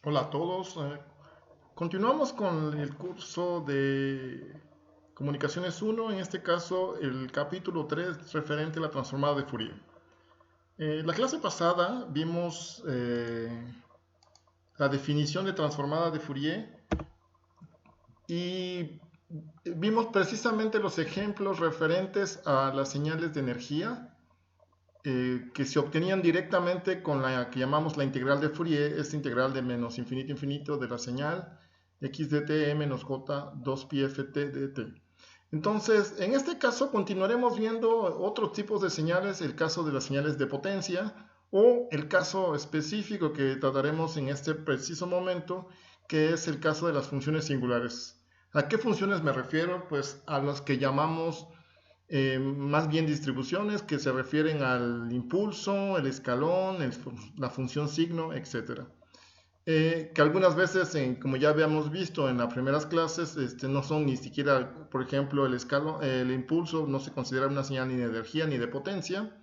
Hola a todos. Continuamos con el curso de Comunicaciones 1, en este caso el capítulo 3 referente a la transformada de Fourier. La clase pasada vimos la definición de transformada de Fourier y vimos precisamente los ejemplos referentes a las señales de energía que se obtenían directamente con la que llamamos la integral de Fourier, esta integral de menos infinito a infinito de la señal x de t menos j 2pi ft de t. Entonces, en este caso continuaremos viendo otros tipos de señales, el caso de las señales de potencia o el caso específico que trataremos en este preciso momento, que es el caso de las funciones singulares. ¿A qué funciones me refiero? Pues a las que llamamos más bien distribuciones que se refieren al impulso, el escalón, la función signo, etc. Que algunas veces, como ya habíamos visto en las primeras clases, no son ni siquiera, por ejemplo, el escalón, el impulso no se considera una señal ni de energía ni de potencia,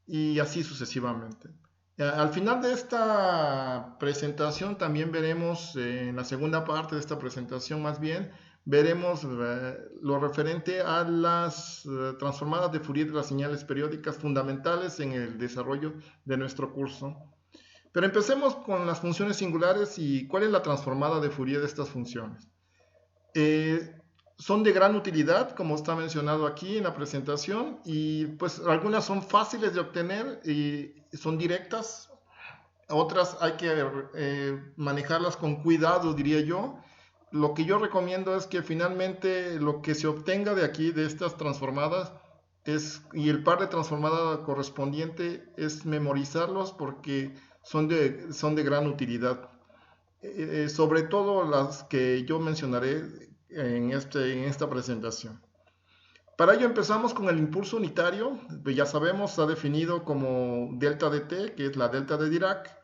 y así sucesivamente. Al final de esta presentación también veremos, en la segunda parte de esta presentación más bien, veremos lo referente a las transformadas de Fourier de las señales periódicas fundamentales en el desarrollo de nuestro curso. Pero empecemos con las funciones singulares y cuál es la transformada de Fourier de estas funciones. Eh, Son de gran utilidad, como está mencionado aquí en la presentación, y pues algunas son fáciles de obtener y son directas, otras hay que manejarlas con cuidado, diría yo. Lo que yo recomiendo es que finalmente lo que se obtenga de aquí, de estas transformadas, y el par de transformada correspondiente, es memorizarlos porque son de gran utilidad. Sobre todo las que yo mencionaré en esta presentación. Para ello empezamos con el impulso unitario, ya sabemos, está definido como delta de t, que es la delta de Dirac,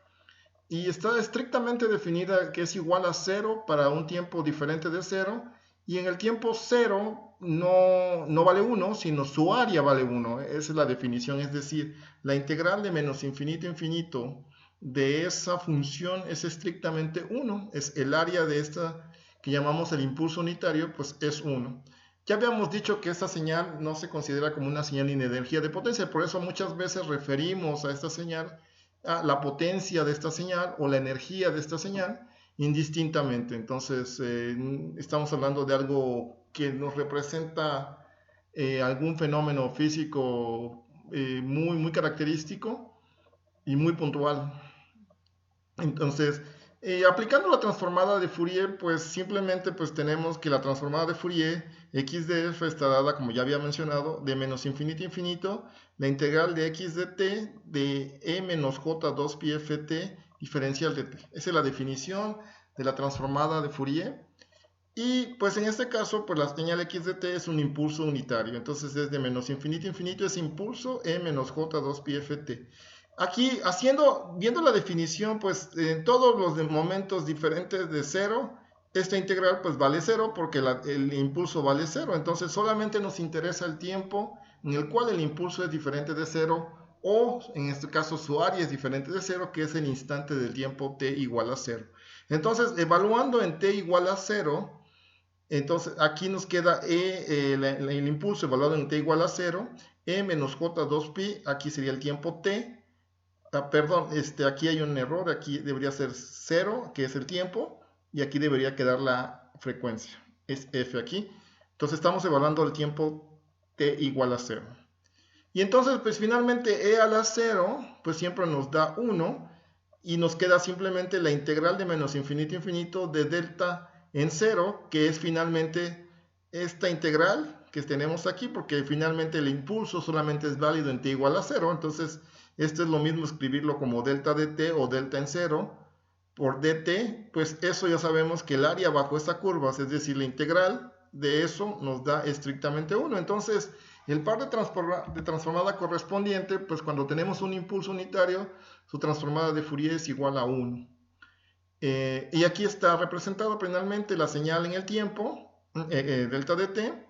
y está estrictamente definida que es igual a cero para un tiempo diferente de cero, y en el tiempo cero no vale uno, sino su área vale uno. Esa es la definición, es decir, la integral de menos infinito a infinito de esa función es estrictamente uno, es el área de esta que llamamos el impulso unitario, pues es uno. Ya habíamos dicho que esta señal no se considera como una señal ni de energía de potencia, por eso muchas veces referimos a esta señal a la potencia de esta señal o la energía de esta señal indistintamente. Entonces, estamos hablando de algo que nos representa algún fenómeno físico muy característico y muy puntual. Entonces, aplicando la transformada de Fourier, pues simplemente pues tenemos que la transformada de Fourier x de f está dada, como ya había mencionado, de menos infinito a infinito, la integral de x de t de e menos j 2 pi f t diferencial de t. Esa es la definición de la transformada de Fourier. Y pues en este caso, pues la señal x de t es un impulso unitario. Entonces es de menos infinito a infinito es impulso e menos j 2 pi f t. Aquí, viendo la definición, pues en todos los momentos diferentes de cero, esta integral pues vale cero porque el impulso vale cero. Entonces solamente nos interesa el tiempo en el cual el impulso es diferente de cero o en este caso su área es diferente de cero, que es el instante del tiempo t igual a cero. Entonces, evaluando en t igual a cero, entonces aquí nos queda el impulso evaluado en t igual a cero, e menos j 2 pi, aquí sería el tiempo t. Perdón, aquí hay un error, aquí debería ser cero, que es el tiempo, y aquí debería quedar la frecuencia, es f aquí. Entonces estamos evaluando el tiempo t igual a cero. Y entonces, pues finalmente e a la cero, pues siempre nos da 1, y nos queda simplemente la integral de menos infinito a infinito de delta en cero, que es finalmente esta integral que tenemos aquí, porque finalmente el impulso solamente es válido en t igual a cero. Entonces esto es lo mismo escribirlo como delta de t o delta en cero por dt, pues eso ya sabemos que el área bajo esta curva, es decir, la integral de eso nos da estrictamente 1. Entonces el par de transformada correspondiente, pues cuando tenemos un impulso unitario, su transformada de Fourier es igual a 1. Y aquí está representado finalmente la señal en el tiempo, delta de t,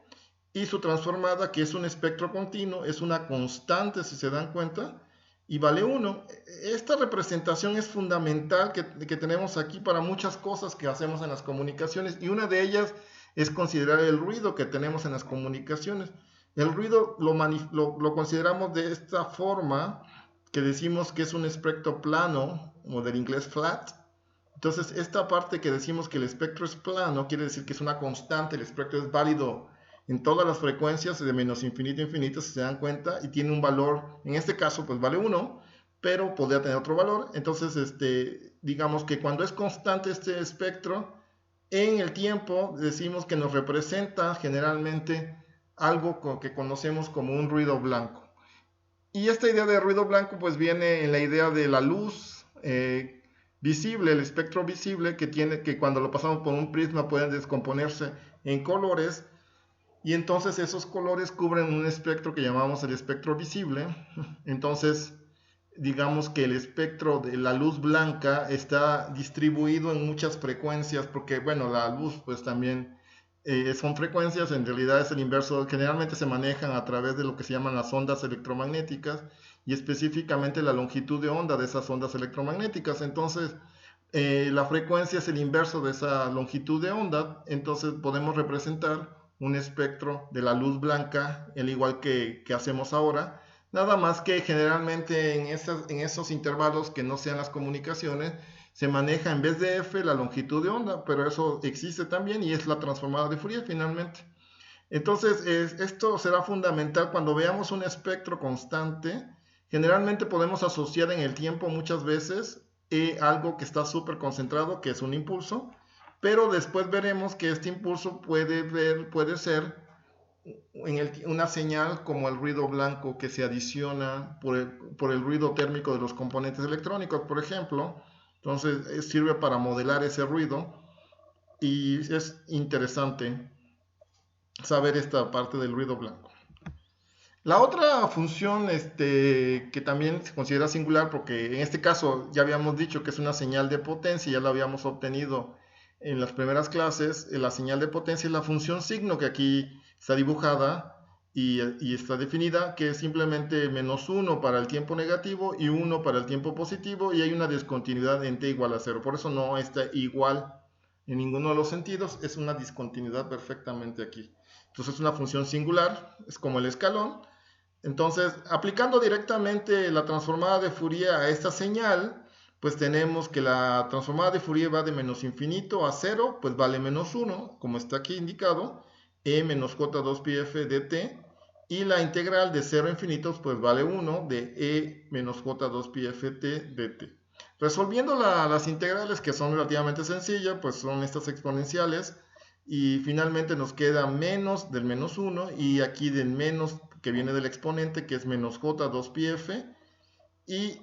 y su transformada, que es un espectro continuo, es una constante, si se dan cuenta, y vale 1. Esta representación es fundamental que tenemos aquí para muchas cosas que hacemos en las comunicaciones, y una de ellas es considerar el ruido que tenemos en las comunicaciones. El ruido lo consideramos de esta forma, que decimos que es un espectro plano, o del inglés flat. Entonces, esta parte que decimos que el espectro es plano, quiere decir que es una constante, el espectro es válido en todas las frecuencias de menos infinito a infinito, si se dan cuenta, y tiene un valor, en este caso, pues vale 1, pero podría tener otro valor. Entonces, digamos que cuando es constante este espectro, en el tiempo decimos que nos representa generalmente algo que conocemos como un ruido blanco. Y esta idea de ruido blanco pues viene en la idea de la luz visible, el espectro visible que cuando lo pasamos por un prisma pueden descomponerse en colores, y entonces esos colores cubren un espectro que llamamos el espectro visible. Entonces digamos que el espectro de la luz blanca está distribuido en muchas frecuencias, porque bueno, la luz pues también son frecuencias, en realidad es el inverso, generalmente se manejan a través de lo que se llaman las ondas electromagnéticas, y específicamente la longitud de onda de esas ondas electromagnéticas. Entonces la frecuencia es el inverso de esa longitud de onda, entonces podemos representar un espectro de la luz blanca, al igual que hacemos ahora, nada más que generalmente en esos intervalos que no sean las comunicaciones, se maneja en vez de f la longitud de onda, pero eso existe también y es la transformada de Fourier finalmente. Entonces, esto será fundamental cuando veamos un espectro constante. Generalmente podemos asociar en el tiempo muchas veces algo que está súper concentrado, que es un impulso, pero después veremos que este impulso puede ser una señal como el ruido blanco que se adiciona por el ruido térmico de los componentes electrónicos, por ejemplo. Entonces sirve para modelar ese ruido, y es interesante saber esta parte del ruido blanco. La otra función que también se considera singular, porque en este caso ya habíamos dicho que es una señal de potencia, ya la habíamos obtenido en las primeras clases, la señal de potencia es la función signo, que aquí está dibujada y está definida, que es simplemente -1 para el tiempo negativo y 1 para el tiempo positivo, y hay una discontinuidad en t igual a 0, por eso no está igual en ninguno de los sentidos, es una discontinuidad perfectamente aquí. Entonces es una función singular, es como el escalón. Entonces, aplicando directamente la transformada de Fourier a esta señal, pues tenemos que la transformada de Fourier va de menos infinito a 0, pues vale -1, como está aquí indicado, e menos j2πf dt, y la integral de 0 a infinitos pues vale 1 de e menos j2πft dt. Resolviendo las integrales, que son relativamente sencillas, pues son estas exponenciales, y finalmente nos queda menos del -1, y aquí del menos que viene del exponente, que es menos j2πf, y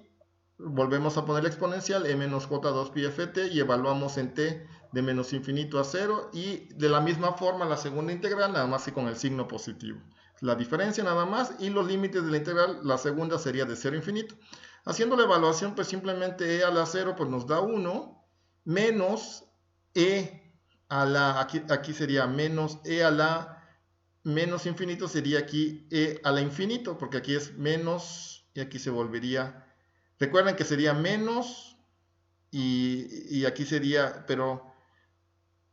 volvemos a poner la exponencial, e menos j2πft, y evaluamos en t de menos infinito a 0, y de la misma forma la segunda integral, nada más que con el signo positivo. La diferencia nada más, y los límites de la integral, la segunda sería de 0 a infinito. Haciendo la evaluación, pues simplemente e a la 0 pues nos da 1, menos e a la, aquí sería menos e a la menos infinito, sería aquí e a la infinito, porque aquí es menos, y aquí se volvería, recuerden que sería menos, y aquí sería, pero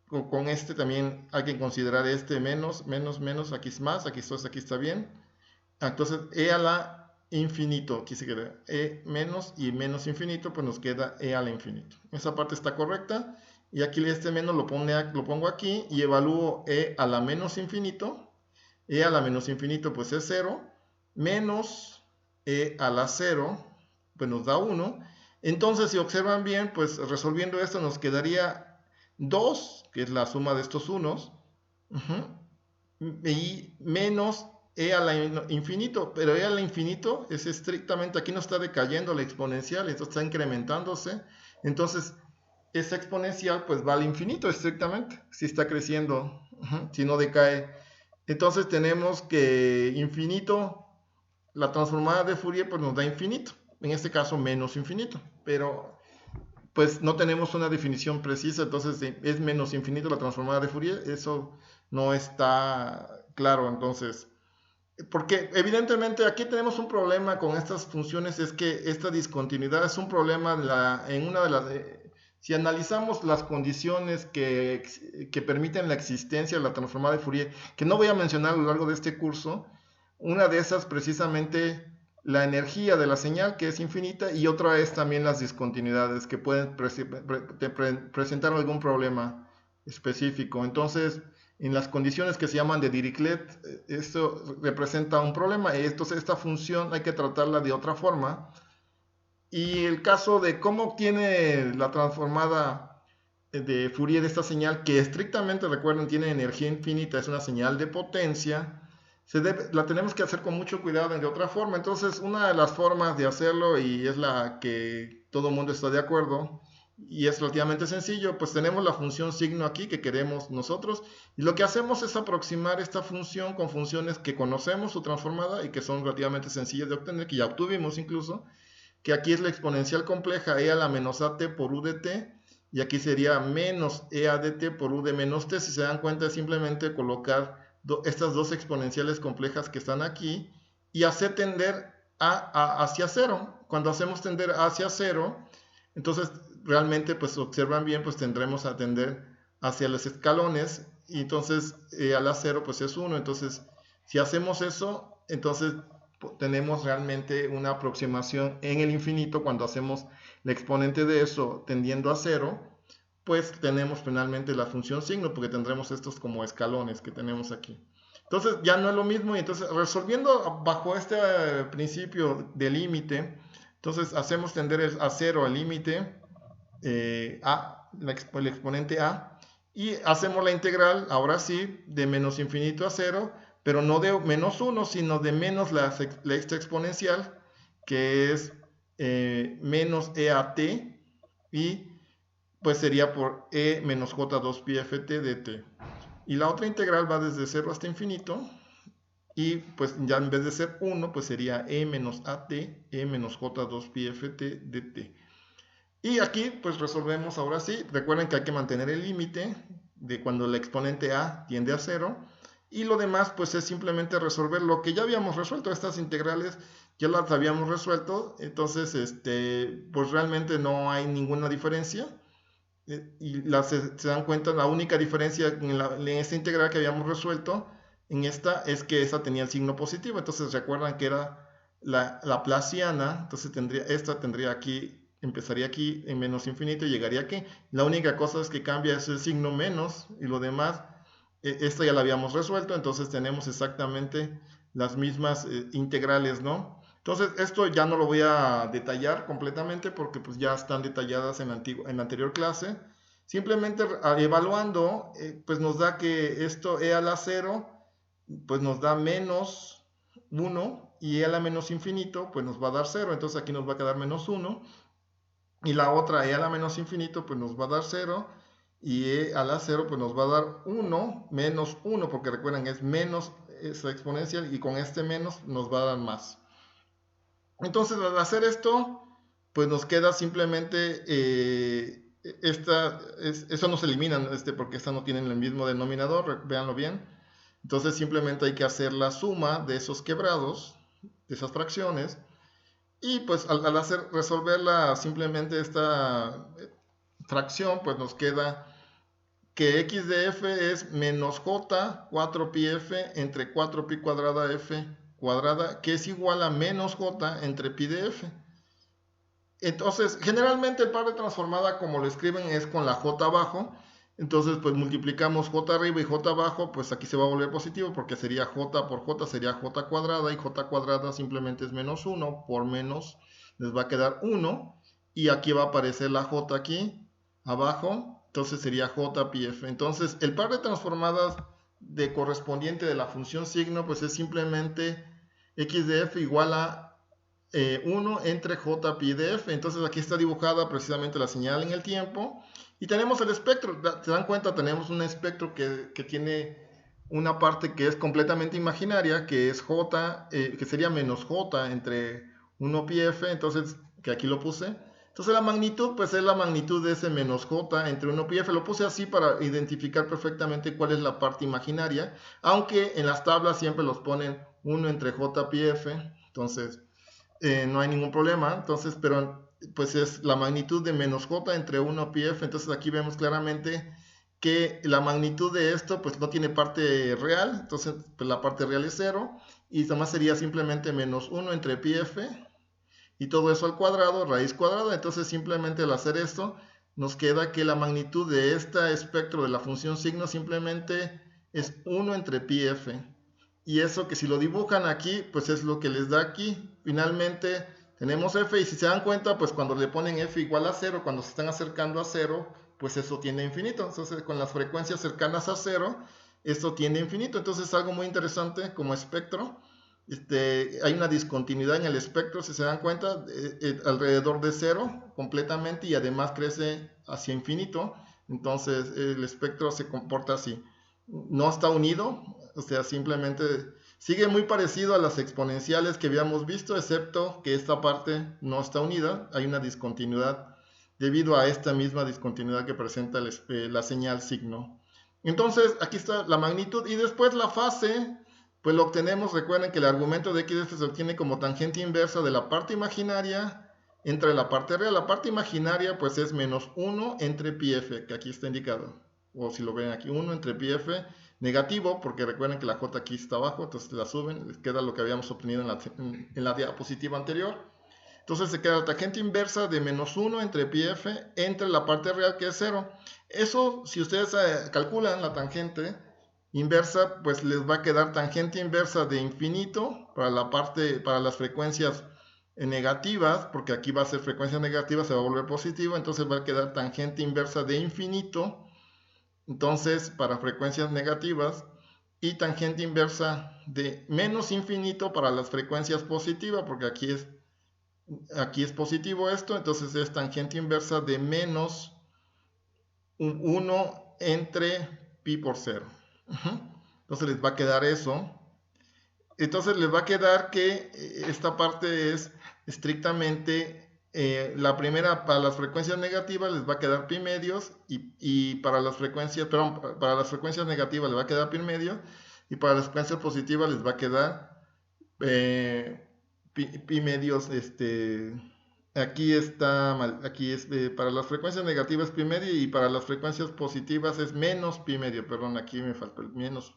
con este también hay que considerar menos, menos, aquí es más, aquí está bien. Entonces e a la infinito, aquí se queda e menos y menos infinito, pues nos queda e a la infinito. Esa parte está correcta, y aquí este menos lo pongo aquí y evalúo e a la menos infinito. E a la menos infinito pues es 0, menos e a la 0 pues nos da 1. Entonces, si observan bien, pues resolviendo esto nos quedaría 2, que es la suma de estos unos, y menos e a la infinito, pero e a la infinito es estrictamente, aquí no está decayendo la exponencial, entonces está incrementándose, entonces esa exponencial pues va al infinito estrictamente, si está creciendo, si no decae. Entonces tenemos que infinito, la transformada de Fourier pues nos da infinito, en este caso menos infinito, pero pues no tenemos una definición precisa, entonces es menos infinito la transformada de Fourier, eso no está claro. Entonces Porque evidentemente aquí tenemos un problema con estas funciones, es que esta discontinuidad es un problema en una de las... si analizamos las condiciones que permiten la existencia de la transformada de Fourier, que no voy a mencionar a lo largo de este curso, una de esas precisamente la energía de la señal, que es infinita, y otra es también las discontinuidades, que pueden presentar algún problema específico. Entonces, en las condiciones que se llaman de Dirichlet, esto representa un problema, y entonces esta función hay que tratarla de otra forma. Y el caso de cómo obtiene la transformada de Fourier de esta señal, que estrictamente, recuerden, tiene energía infinita, es una señal de potencia, la tenemos que hacer con mucho cuidado de otra forma. Entonces, una de las formas de hacerlo, y es la que todo el mundo está de acuerdo, y es relativamente sencillo, pues tenemos la función signo aquí que queremos nosotros, y lo que hacemos es aproximar esta función con funciones que conocemos su transformada y que son relativamente sencillas de obtener, que ya obtuvimos incluso, que aquí es la exponencial compleja e a la menos at por u de t, y aquí sería menos e a de t por u de menos t. Si se dan cuenta, es simplemente colocar estas dos exponenciales complejas que están aquí y hacer tender hacia cero. Cuando hacemos tender hacia cero, entonces realmente, pues observan bien, pues tendremos a tender hacia los escalones, y entonces a la cero pues es 1. Entonces, si hacemos eso, entonces tenemos realmente una aproximación en el infinito. Cuando hacemos la exponente de eso tendiendo a cero, pues tenemos finalmente la función signo, porque tendremos estos como escalones que tenemos aquí. Entonces ya no es lo mismo, y entonces resolviendo bajo este principio de límite, entonces hacemos tender a cero al límite el exponente a, y hacemos la integral, ahora sí, de menos infinito a cero, pero no de menos 1, sino de menos esta exponencial, que es menos e a t, y pues sería por e menos j2 pi ft dt. Y la otra integral va desde 0 hasta infinito, y pues ya en vez de ser 1, pues sería e menos at, e menos j2 pi ft dt. Y aquí pues resolvemos ahora sí. Recuerden que hay que mantener el límite de cuando el exponente a tiende a 0. Y lo demás pues es simplemente resolver lo que ya habíamos resuelto. Estas integrales ya las habíamos resuelto. Entonces pues realmente no hay ninguna diferencia. Y se dan cuenta, la única diferencia en esta integral que habíamos resuelto, en esta, es que esta tenía el signo positivo. Entonces recuerdan que era la laplaciana. Entonces esta tendría aquí, empezaría aquí en menos infinito y llegaría aquí. La única cosa es que cambia es el signo menos, y lo demás, esta ya la habíamos resuelto. Entonces tenemos exactamente las mismas integrales, ¿no? Entonces esto ya no lo voy a detallar completamente, porque pues ya están detalladas en la anterior clase. Simplemente evaluando, pues nos da que esto e a la 0 pues nos da menos 1, y e a la menos infinito pues nos va a dar 0. Entonces aquí nos va a quedar menos 1, y la otra e a la menos infinito pues nos va a dar 0, y e a la 0 pues nos va a dar 1 menos 1, porque recuerden es menos esa exponencial, y con este menos nos va a dar más. Entonces al hacer esto pues nos queda simplemente eso no se elimina, porque estas no tienen el mismo denominador, véanlo bien. Entonces simplemente hay que hacer la suma de esos quebrados, de esas fracciones, y pues al resolverla simplemente esta fracción, pues nos queda que x de f es menos j 4 pi f entre 4 pi cuadrada f cuadrada, que es igual a menos j entre pi de f. Entonces, generalmente el par de transformada, como lo escriben, es con la j abajo. Entonces, pues multiplicamos j arriba y j abajo, pues aquí se va a volver positivo, porque sería j por j, sería j cuadrada, y j cuadrada simplemente es menos 1, por menos les va a quedar 1, y aquí va a aparecer la j aquí abajo, entonces sería j pi f. Entonces, el par de transformadas correspondiente de la función signo, pues es simplemente x de f igual a 1 entre j pi de f. Entonces aquí está dibujada precisamente la señal en el tiempo, y tenemos el espectro. ¿Se dan cuenta? Tenemos un espectro que tiene una parte que es completamente imaginaria, que es j, que sería menos j entre 1 pi f, entonces, que aquí lo puse. Entonces la magnitud, pues es la magnitud de ese menos j entre 1 pi f. Lo puse así para identificar perfectamente cuál es la parte imaginaria, aunque en las tablas siempre los ponen 1 entre j pi f, entonces no hay ningún problema, entonces, pero pues es la magnitud de menos j entre 1 pi f, entonces aquí vemos claramente que la magnitud de esto pues no tiene parte real, entonces pues la parte real es 0, y además sería simplemente menos 1 entre pi f, y todo eso al cuadrado, raíz cuadrada, entonces simplemente al hacer esto, nos queda que la magnitud de este espectro de la función signo simplemente es 1 entre pi f, y eso que si lo dibujan aquí, pues es lo que les da aquí. Finalmente tenemos f, y si se dan cuenta, pues cuando le ponen f igual a 0, cuando se están acercando a 0, pues eso tiende a infinito. Entonces con las frecuencias cercanas a 0, esto tiende a infinito. Entonces es algo muy interesante como espectro. Hay una discontinuidad en el espectro, si se dan cuenta, alrededor de 0 completamente, y además crece hacia infinito. Entonces el espectro se comporta así. No está unido, o sea, simplemente sigue muy parecido a las exponenciales que habíamos visto, excepto que esta parte no está unida, hay una discontinuidad debido a esta misma discontinuidad que presenta la señal signo. Entonces, aquí está la magnitud, y después la fase, pues lo obtenemos. Recuerden que el argumento de x se obtiene como tangente inversa de la parte imaginaria entre la parte real. La parte imaginaria pues es menos 1 entre pi f, que aquí está indicado, o si lo ven aquí, 1 entre pi f negativo, porque recuerden que la j aquí está abajo, entonces la suben, les queda lo que habíamos obtenido en la diapositiva anterior. Entonces se queda la tangente inversa de menos 1 entre pi f entre la parte real, que es 0. Eso, si ustedes calculan la tangente inversa, pues les va a quedar tangente inversa de infinito para las frecuencias negativas, porque aquí va a ser frecuencia negativa, se va a volver positivo, entonces va a quedar tangente inversa de infinito, entonces para frecuencias negativas, y tangente inversa de menos infinito para las frecuencias positivas, porque aquí es positivo esto, entonces es tangente inversa de menos 1 entre pi por 0. Entonces les va a quedar eso. Entonces les va a quedar que esta parte es estrictamente la primera. Para las frecuencias negativas les va a quedar pi medios, y para las frecuencias, perdón, para las frecuencias negativas les va a quedar pi medio, y para las frecuencias positivas les va a quedar pi medios. Aquí está mal, aquí es para las frecuencias negativas pi medio, y para las frecuencias positivas es menos pi medio, perdón, aquí me faltó el menos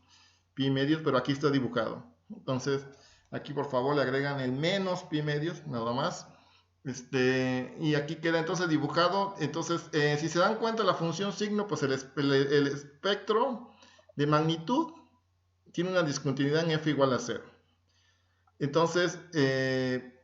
pi medios, pero aquí está dibujado. Entonces aquí por favor le agregan el menos pi medios, nada más. Y aquí queda entonces dibujado. Entonces si se dan cuenta, la función signo, pues el espectro de magnitud tiene una discontinuidad en f igual a 0. Entonces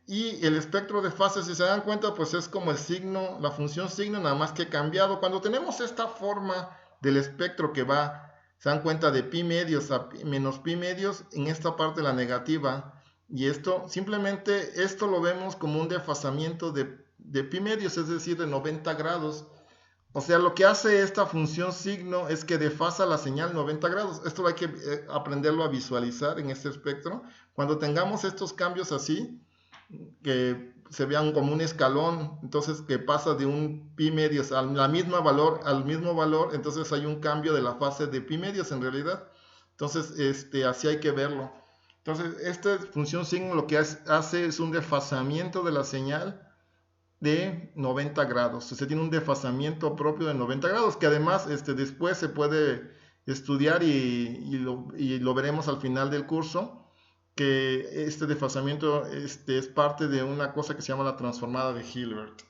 y el espectro de fase, si se dan cuenta, pues es como el signo, la función signo, nada más que cambiado. Cuando tenemos esta forma del espectro que va, se dan cuenta, de pi medios a menos pi medios, en esta parte la negativa, y esto, simplemente esto lo vemos como un desfasamiento de pi medios, es decir, de 90 grados. O sea, lo que hace esta función signo es que desfasa la señal 90 grados. Esto hay que aprenderlo a visualizar en este espectro. Cuando tengamos estos cambios así, que se vean como un escalón, entonces que pasa de un pi medios al mismo valor, entonces hay un cambio de la fase de pi medios en realidad. Entonces así hay que verlo. Entonces esta función signo lo que hace es un desfasamiento de la señal de 90 grados. Se tiene un desfasamiento propio de 90 grados, que además después se puede estudiar, y lo veremos al final del curso, que este desfasamiento es parte de una cosa que se llama la transformada de Hilbert.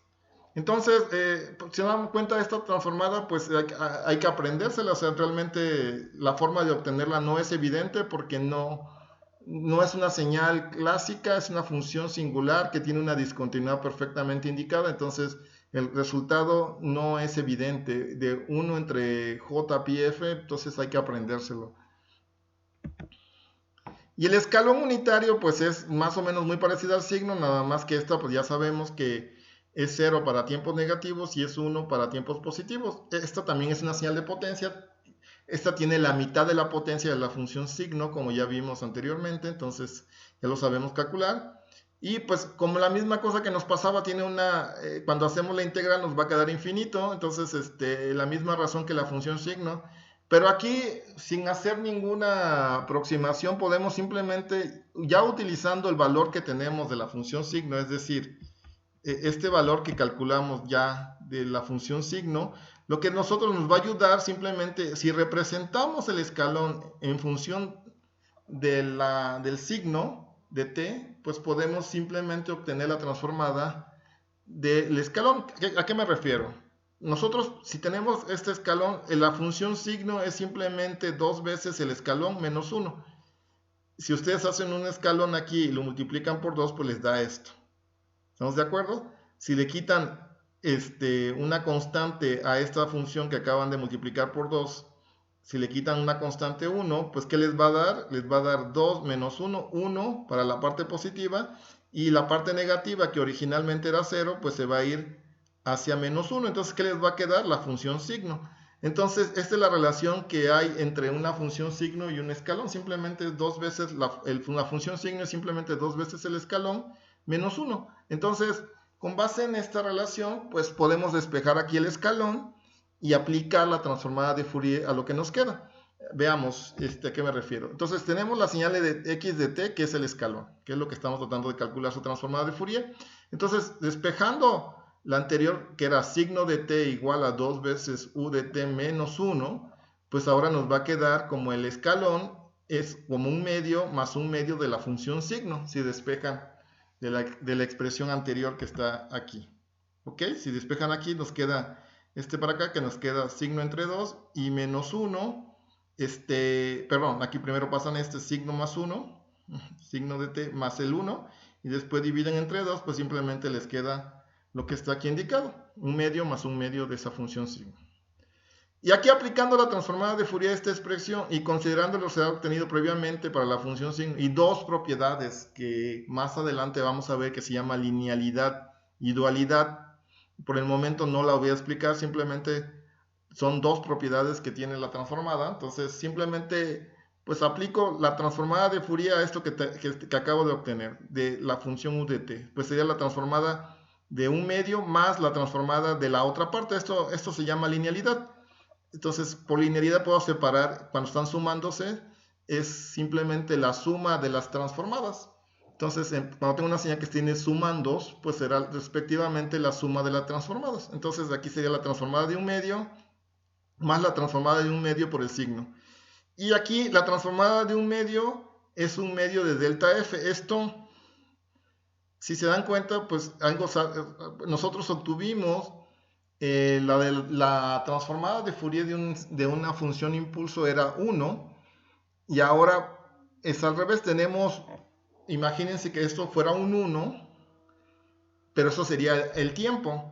Entonces, si se dan cuenta de esta transformada, pues hay que aprendérsela. O sea, realmente la forma de obtenerla no es evidente, porque no es una señal clásica, es una función singular que tiene una discontinuidad perfectamente indicada. Entonces el resultado no es evidente, de 1 entre j pi f, entonces hay que aprendérselo. Y el escalón unitario pues es más o menos muy parecido al signo, nada más que esta pues ya sabemos que es 0 para tiempos negativos y es 1 para tiempos positivos. Esta también es una señal de potencia. Esta tiene la mitad de la potencia de la función signo, como ya vimos anteriormente, entonces ya lo sabemos calcular. Y pues como la misma cosa que nos pasaba, tiene cuando hacemos la integral nos va a quedar infinito, entonces la misma razón que la función signo, Pero aquí, sin hacer ninguna aproximación, podemos simplemente, ya utilizando el valor que tenemos de la función signo, es decir, este valor que calculamos ya de la función signo, lo que nosotros nos va a ayudar simplemente, si representamos el escalón en función del signo de t, pues podemos simplemente obtener la transformada del escalón. ¿A qué me refiero? Nosotros, si tenemos este escalón, la función signo es simplemente 2 veces el escalón menos 1. Si ustedes hacen un escalón aquí y lo multiplican por 2, pues les da esto. ¿Estamos de acuerdo? Si le quitan una constante a esta función que acaban de multiplicar por 2, si le quitan una constante 1, pues ¿qué les va a dar? Les va a dar 2 menos 1, 1 para la parte positiva, y la parte negativa, que originalmente era 0, pues se va a ir hacia menos 1. Entonces, ¿qué les va a quedar? La función signo. Entonces, esta es la relación que hay entre una función signo y un escalón. Simplemente dos veces, la función signo es simplemente 2 veces el escalón menos 1. Entonces, con base en esta relación, pues podemos despejar aquí el escalón y aplicar la transformada de Fourier a lo que nos queda. Veamos a qué me refiero. Entonces tenemos la señal de x de t, que es el escalón, que es lo que estamos tratando de calcular su transformada de Fourier. Entonces, despejando la anterior, que era signo de t igual a 2 veces u de t menos 1, pues ahora nos va a quedar como el escalón es como un medio más un medio de la función signo, si despejan de la expresión anterior que está aquí. ¿Ok? Si despejan aquí, nos queda para acá, que nos queda signo entre 2 y menos 1. Perdón, aquí primero pasan signo más 1, signo de t más el 1, y después dividen entre 2, pues simplemente les queda lo que está aquí indicado, un medio más un medio de esa función signo. Y aquí, aplicando la transformada de Fourier a esta expresión y considerando lo que se ha obtenido previamente para la función signo y dos propiedades que más adelante vamos a ver, que se llama linealidad y dualidad, por el momento no la voy a explicar, simplemente son dos propiedades que tiene la transformada. Entonces simplemente pues aplico la transformada de Fourier a esto que acabo de obtener de la función u de t, pues sería la transformada de un medio más la transformada de la otra parte. Esto se llama linealidad. Entonces, por linealidad puedo separar, cuando están sumándose, es simplemente la suma de las transformadas. Entonces, cuando tengo una señal que tiene sumandos, pues será respectivamente la suma de las transformadas. Entonces, aquí sería la transformada de un medio más la transformada de un medio por el signo. Y aquí la transformada de un medio es un medio de delta f. Esto, si se dan cuenta, pues nosotros obtuvimos la transformada de Fourier de una función impulso era 1, y ahora es al revés. Tenemos, imagínense que esto fuera un 1, pero eso sería el tiempo,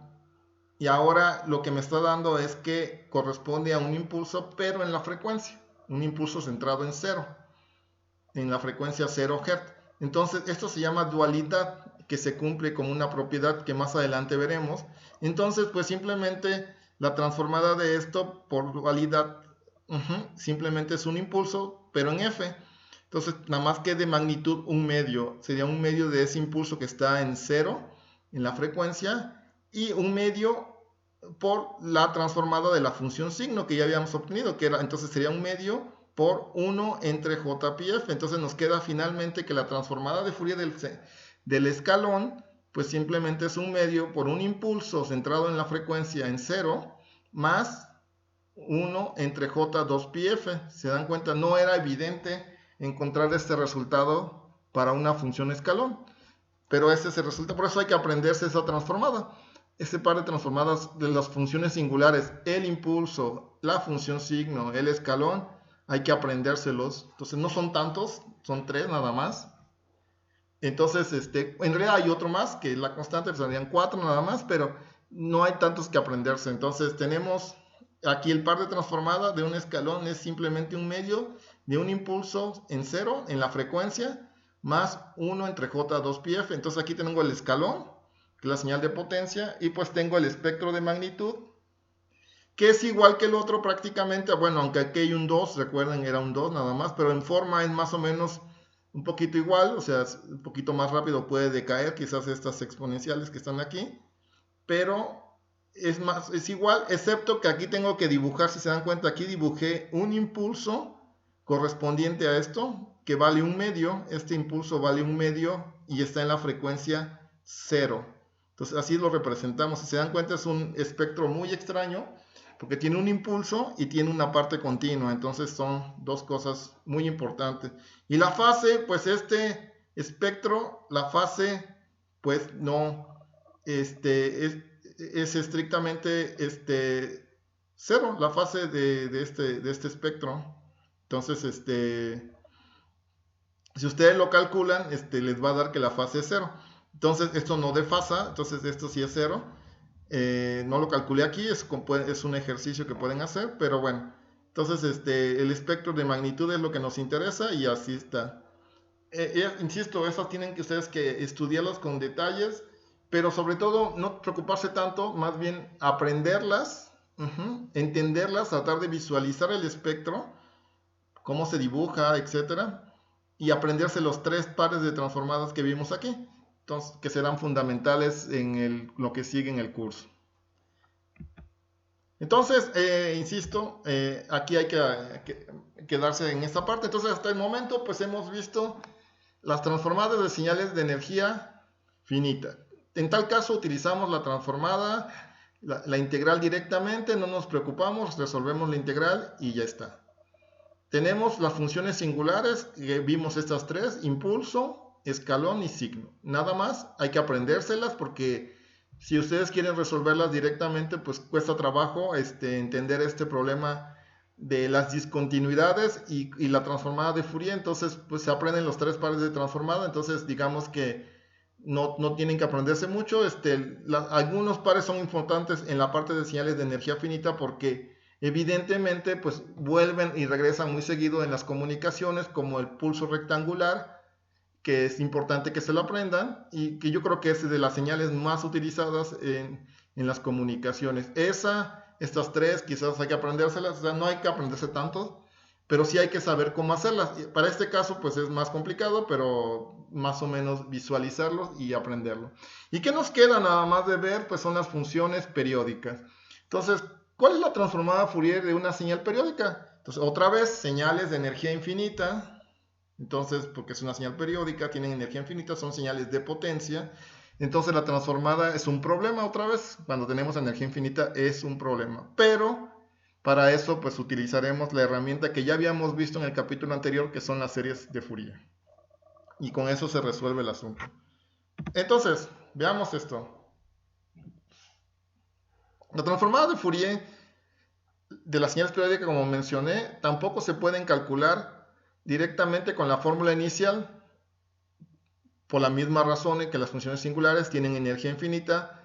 y ahora lo que me está dando es que corresponde a un impulso, pero en la frecuencia, un impulso centrado en 0, en la frecuencia 0 Hz. Entonces esto se llama dualidad, que se cumple como una propiedad que más adelante veremos. Entonces, pues simplemente la transformada de esto por dualidad simplemente es un impulso, pero en f. Entonces, nada más que de magnitud un medio, sería un medio de ese impulso que está en 0 en la frecuencia, y un medio por la transformada de la función signo que ya habíamos obtenido, entonces sería un medio por 1 entre JPF. Entonces nos queda finalmente que la transformada de Fourier del escalón, pues simplemente es un medio por un impulso centrado en la frecuencia en 0, más 1 entre J2πf. Se dan cuenta, no era evidente encontrar este resultado para una función escalón, pero este se resulta. Por eso hay que aprenderse esa transformada, este par de transformadas de las funciones singulares, el impulso, la función signo, el escalón, hay que aprendérselos. Entonces no son tantos, son 3 nada más. Entonces, en realidad hay otro más, que la constante, pues serían 4 nada más, pero no hay tantos que aprenderse. Entonces tenemos aquí el par de transformada de un escalón es simplemente un medio de un impulso en 0 en la frecuencia, más 1 entre J2πf. Entonces aquí tengo el escalón, que es la señal de potencia, y pues tengo el espectro de magnitud, que es igual que el otro prácticamente. Bueno, aunque aquí hay un 2, recuerden, era un 2 nada más, pero en forma es más o menos un poquito igual, o sea, un poquito más rápido puede decaer quizás estas exponenciales que están aquí, pero es igual, excepto que aquí tengo que dibujar, si se dan cuenta, aquí dibujé un impulso correspondiente a esto, que vale 1/2, este impulso vale 1/2 y está en la frecuencia 0. Entonces así lo representamos, si se dan cuenta es un espectro muy extraño, porque tiene un impulso y tiene una parte continua, entonces son dos cosas muy importantes. Y la fase, pues este espectro, la fase, pues no, es estrictamente 0, la fase de este espectro. Entonces, si ustedes lo calculan, les va a dar que la fase es 0. Entonces, esto no desfasa, entonces esto sí es 0. No lo calculé aquí, es un ejercicio que pueden hacer, pero bueno. Entonces, el espectro de magnitud es lo que nos interesa y así está. Insisto, esas tienen que ustedes que estudiarlas con detalles, pero sobre todo no preocuparse tanto, más bien aprenderlas, entenderlas, tratar de visualizar el espectro, cómo se dibuja, etcétera, y aprenderse los 3 pares de transformadas que vimos aquí, entonces, que serán fundamentales en lo que sigue en el curso. Entonces, insisto, aquí hay que quedarse en esta parte. Entonces, hasta el momento, pues hemos visto las transformadas de señales de energía finita. En tal caso utilizamos la transformada, la integral directamente, no nos preocupamos, resolvemos la integral y ya está. Tenemos las funciones singulares, vimos estas 3, impulso, escalón y signo. Nada más, hay que aprendérselas porque si ustedes quieren resolverlas directamente, pues cuesta trabajo entender este problema de las discontinuidades y la transformada de Fourier. Entonces pues se aprenden los 3 pares de transformada, entonces digamos que no tienen que aprenderse mucho. Algunos pares son importantes en la parte de señales de energía finita porque evidentemente pues vuelven y regresan muy seguido en las comunicaciones, como el pulso rectangular, que es importante que se lo aprendan y que yo creo que es de las señales más utilizadas en las comunicaciones. Estas 3 quizás hay que aprendérselas, o sea, no hay que aprenderse tanto, pero sí hay que saber cómo hacerlas. Para este caso pues es más complicado, pero más o menos visualizarlos y aprenderlo. ¿Y qué nos queda nada más de ver? Pues son las funciones periódicas. Entonces, ¿cuál es la transformada Fourier de una señal periódica? Entonces, otra vez, señales de energía infinita. Entonces, porque es una señal periódica, tienen energía infinita, son señales de potencia. Entonces la transformada es un problema otra vez. Cuando tenemos energía infinita es un problema. Pero para eso pues utilizaremos la herramienta que ya habíamos visto en el capítulo anterior, que son las series de Fourier. Y con eso se resuelve el asunto. Entonces, veamos esto. La transformada de Fourier de las señales periódicas, como mencioné, tampoco se pueden calcular directamente con la fórmula inicial, por la misma razón en que las funciones singulares tienen energía infinita,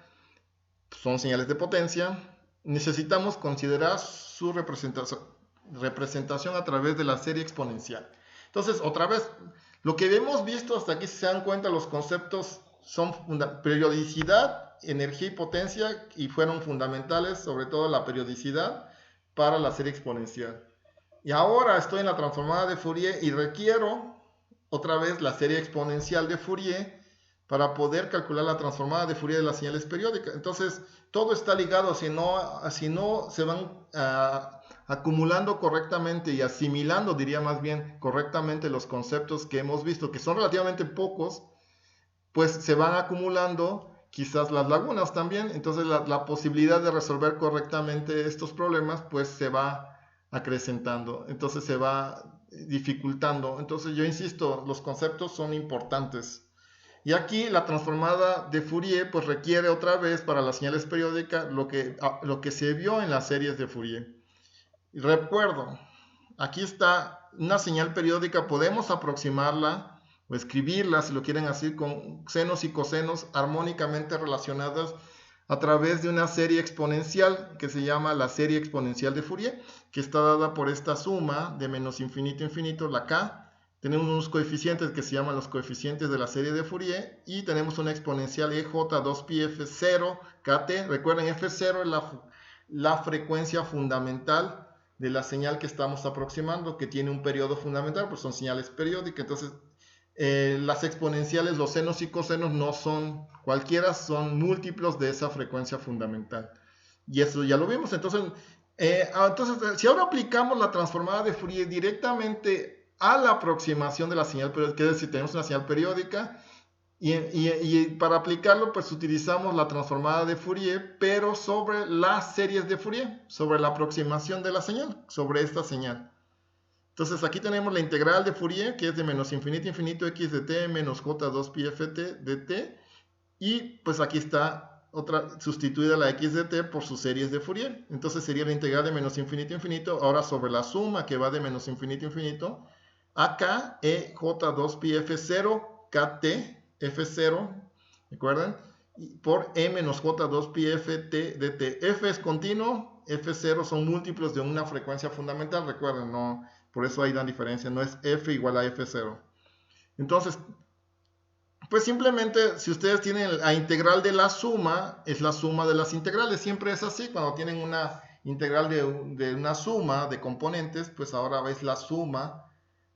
son señales de potencia. Necesitamos considerar su representación a través de la serie exponencial. Entonces, otra vez, lo que hemos visto hasta aquí, si se dan cuenta, los conceptos son periodicidad, energía y potencia, y fueron fundamentales, sobre todo la periodicidad, para la serie exponencial. Y ahora estoy en la transformada de Fourier y requiero otra vez la serie exponencial de Fourier para poder calcular la transformada de Fourier de las señales periódicas. Entonces, todo está ligado, si no se van acumulando correctamente y asimilando, diría más bien, correctamente los conceptos que hemos visto, que son relativamente pocos, pues se van acumulando quizás las lagunas también. Entonces, la posibilidad de resolver correctamente estos problemas, pues se va acrecentando, entonces se va dificultando. Entonces yo insisto, los conceptos son importantes. Y aquí la transformada de Fourier pues requiere otra vez para las señales periódicas lo que se vio en las series de Fourier. Y recuerdo, aquí está una señal periódica, podemos aproximarla o escribirla, si lo quieren así, con senos y cosenos armónicamente relacionadas a través de una serie exponencial que se llama la serie exponencial de Fourier, que está dada por esta suma de menos infinito a infinito, la k. Tenemos unos coeficientes que se llaman los coeficientes de la serie de Fourier y tenemos una exponencial EJ 2pi F0 kt. Recuerden, F0 es la frecuencia fundamental de la señal que estamos aproximando, que tiene un periodo fundamental, pues son señales periódicas. Entonces, las exponenciales, los senos y cosenos no son cualquiera, son múltiplos de esa frecuencia fundamental. Y eso ya lo vimos. Entonces, si ahora aplicamos la transformada de Fourier directamente a la aproximación de la señal periódica, es decir, tenemos una señal periódica, y para aplicarlo, pues utilizamos la transformada de Fourier, pero sobre las series de Fourier, sobre la aproximación de la señal, sobre esta señal. Entonces aquí tenemos la integral de Fourier, que es de menos infinito infinito x de t menos j2 pi ft de t, y pues aquí está otra sustituida la x de t por sus series de Fourier. Entonces sería la integral de menos infinito infinito, ahora sobre la suma que va de menos infinito infinito, acá e j2 pi f0 kt f0, ¿recuerdan? Por e menos j2 pi ft de t. F es continuo, f0 son múltiplos de una frecuencia fundamental, recuerden, no, por eso hay una diferencia, no es f igual a f0. Entonces, pues simplemente, si ustedes tienen la integral de la suma, es la suma de las integrales. Siempre es así, cuando tienen una integral de una suma de componentes, pues ahora es la suma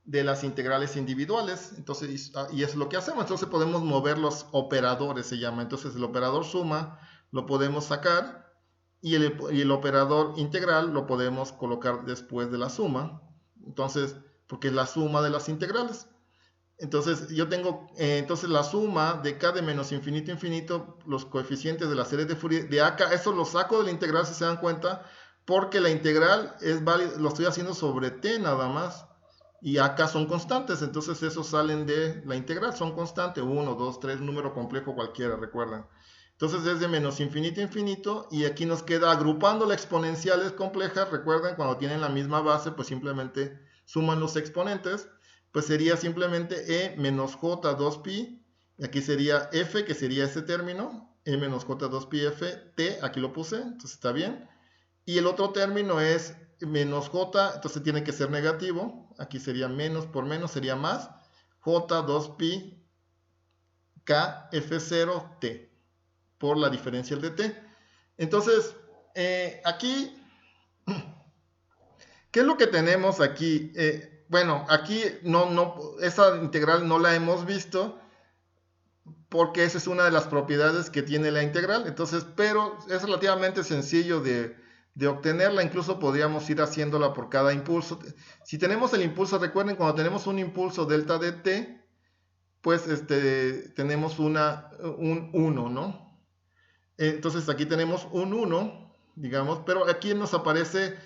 de las integrales individuales. Entonces, y es lo que hacemos. Entonces podemos mover los operadores, se llama. Entonces el operador suma lo podemos sacar y el operador integral lo podemos colocar después de la suma. Entonces, porque es la suma de las integrales. Entonces, yo tengo entonces la suma de k de menos infinito infinito, los coeficientes de la serie de Fourier, de acá, eso lo saco de la integral si se dan cuenta, porque la integral es válida, lo estoy haciendo sobre t nada más, y acá son constantes, entonces esos salen de la integral, son constantes, 1, 2, 3, número complejo cualquiera, recuerden. Entonces es de menos infinito infinito, y aquí nos queda agrupando las exponenciales complejas, recuerden, cuando tienen la misma base, pues simplemente suman los exponentes, pues sería simplemente e menos j2 pi, aquí sería f, que sería este término, e menos j2 pi f, t, aquí lo puse, entonces está bien, y el otro término es menos j, entonces tiene que ser negativo, aquí sería menos por menos, sería más, j2 pi k f0 t, por la diferencial de t. Entonces, aquí, ¿qué es lo que tenemos aquí? Bueno, aquí esa integral no la hemos visto porque esa es una de las propiedades que tiene la integral. Entonces, pero es relativamente sencillo de obtenerla. Incluso podríamos ir haciéndola por cada impulso. Si tenemos el impulso, recuerden, cuando tenemos un impulso delta de t, pues tenemos un 1, ¿no? Entonces aquí tenemos un 1, digamos, pero aquí nos aparece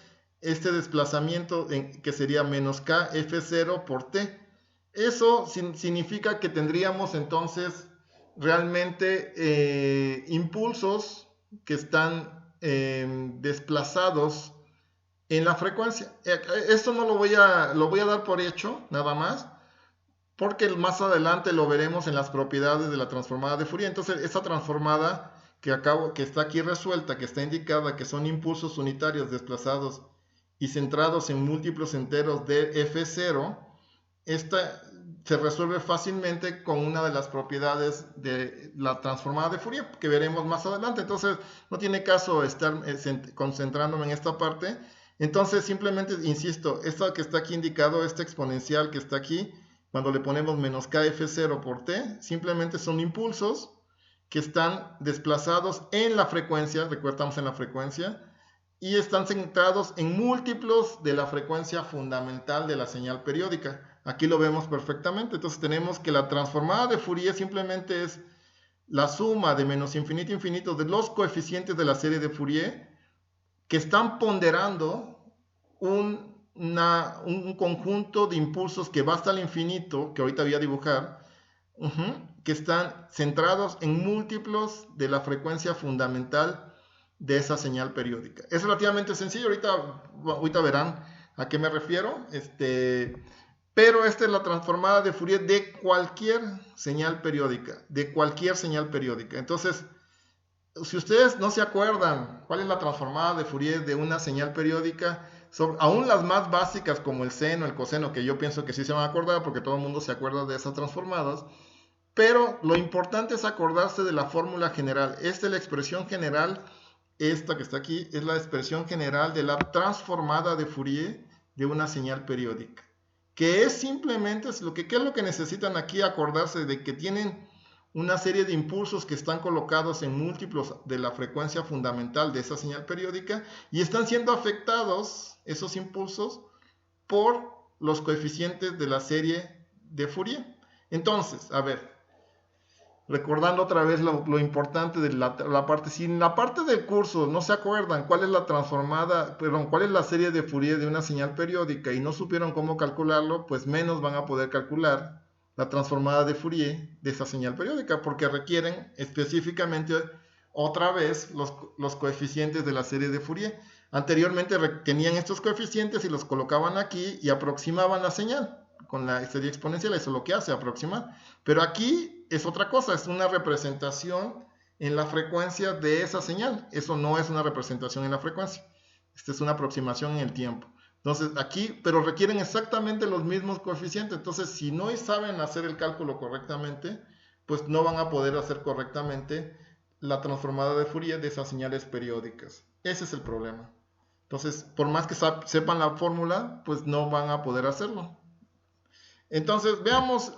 este desplazamiento que sería menos k f0 por t. Eso significa que tendríamos entonces realmente impulsos que están desplazados en la frecuencia. Esto no lo voy a dar por hecho, nada más, porque más adelante lo veremos en las propiedades de la transformada de Fourier. Entonces, esta transformada que está aquí resuelta, que está indicada que son impulsos unitarios desplazados y centrados en múltiplos enteros de f0, esta se resuelve fácilmente con una de las propiedades de la transformada de Fourier, que veremos más adelante. Entonces, no tiene caso estar concentrándome en esta parte. Entonces, simplemente, insisto, esta que está aquí indicado, esta exponencial que está aquí, cuando le ponemos menos kf0 por t, simplemente son impulsos que están desplazados en la frecuencia, recuerda, en la frecuencia, y están centrados en múltiplos de la frecuencia fundamental de la señal periódica. Aquí lo vemos perfectamente. Entonces tenemos que la transformada de Fourier simplemente es la suma de menos infinito infinito de los coeficientes de la serie de Fourier que están ponderando un conjunto de impulsos que va hasta el infinito, que ahorita voy a dibujar, que están centrados en múltiplos de la frecuencia fundamental de esa señal periódica. Es relativamente sencillo, ahorita verán a qué me refiero, pero esta es la transformada de Fourier de cualquier señal periódica, Entonces, si ustedes no se acuerdan cuál es la transformada de Fourier de una señal periódica, aún las más básicas como el seno, el coseno, que yo pienso que sí se van a acordar porque todo el mundo se acuerda de esas transformadas, pero lo importante es acordarse de la fórmula general. Esta es la expresión general, esta que está aquí, es la expresión general de la transformada de Fourier de una señal periódica. Que es simplemente, ¿qué es lo que necesitan aquí? Acordarse de que tienen una serie de impulsos que están colocados en múltiplos de la frecuencia fundamental de esa señal periódica y están siendo afectados esos impulsos por los coeficientes de la serie de Fourier. Entonces, a ver, recordando otra vez lo importante de la parte, si en la parte del curso no se acuerdan cuál es la transformada, perdón, cuál es la serie de Fourier de una señal periódica y no supieron cómo calcularlo, pues menos van a poder calcular la transformada de Fourier de esa señal periódica, porque requieren específicamente otra vez los coeficientes de la serie de Fourier. Anteriormente tenían estos coeficientes y los colocaban aquí y aproximaban la señal con la serie exponencial, eso es lo que hace, aproximar. Pero aquí es otra cosa, es una representación en la frecuencia de esa señal. Eso no es una representación en la frecuencia. Esta es una aproximación en el tiempo. Entonces aquí, pero requieren exactamente los mismos coeficientes. Entonces si no saben hacer el cálculo correctamente, pues no van a poder hacer correctamente la transformada de Fourier de esas señales periódicas. Ese es el problema. Entonces, por más que sepan la fórmula, pues no van a poder hacerlo. Entonces, veamos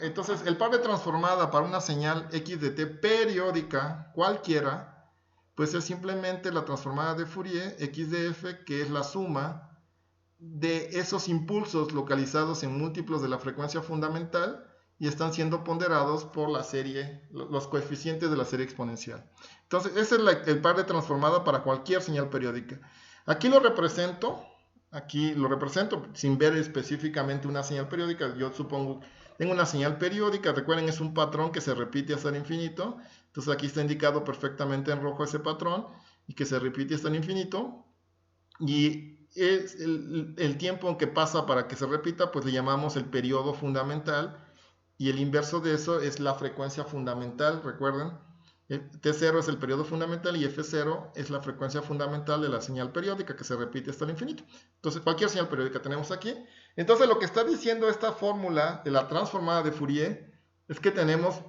entonces el par de transformada para una señal x de t periódica cualquiera, pues es simplemente la transformada de Fourier x de f, que es la suma de esos impulsos localizados en múltiplos de la frecuencia fundamental y están siendo ponderados por la serie, los coeficientes de la serie exponencial. Entonces, ese es el par de transformada para cualquier señal periódica. Aquí lo represento sin ver específicamente una señal periódica. Yo supongo, tengo una señal periódica, recuerden, es un patrón que se repite hasta el infinito. Entonces aquí está indicado perfectamente en rojo ese patrón y que se repite hasta el infinito. Y es el tiempo en que pasa para que se repita, pues le llamamos el periodo fundamental. Y el inverso de eso es la frecuencia fundamental, recuerden. T0 es el periodo fundamental y F0 es la frecuencia fundamental de la señal periódica que se repite hasta el infinito. Entonces, cualquier señal periódica tenemos aquí. Entonces, lo que está diciendo esta fórmula de la transformada de Fourier es que tenemos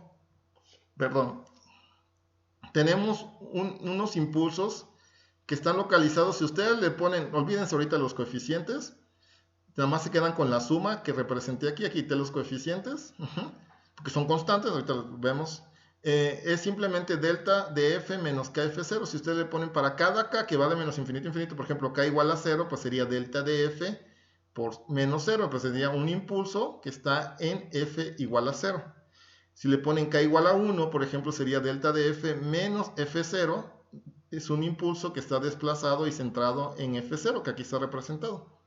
unos impulsos que están localizados. Si ustedes le ponen, olvídense ahorita los coeficientes, nada más se quedan con la suma que representé aquí. Aquí quité los coeficientes, porque son constantes, ahorita los vemos. Es simplemente delta de f menos kf0. Si ustedes le ponen para cada k que va de menos infinito a infinito, por ejemplo, k igual a 0, pues sería delta de f por menos 0, pues sería un impulso que está en f igual a 0. Si le ponen k igual a 1, por ejemplo, sería delta de f menos f0, es un impulso que está desplazado y centrado en f0, que aquí está representado.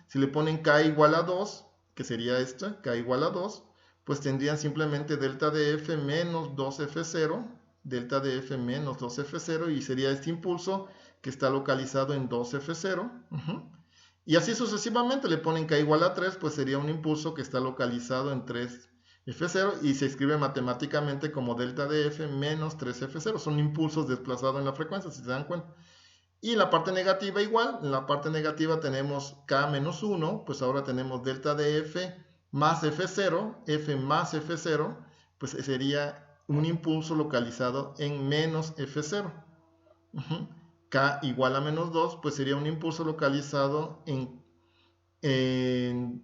Si le ponen k igual a 2, que sería esto, k igual a 2, pues tendrían simplemente delta de f menos 2f0, delta de f menos 2f0, y sería este impulso que está localizado en 2f0. Y así sucesivamente, le ponen k igual a 3, pues sería un impulso que está localizado en 3f0 y se escribe matemáticamente como delta de f menos 3f0. Son impulsos desplazados en la frecuencia, si se dan cuenta. Y en la parte negativa igual, en la parte negativa tenemos k menos 1, pues ahora tenemos delta de f más f0, f más f0, pues sería un impulso localizado en menos f0. K igual a menos 2, pues sería un impulso localizado en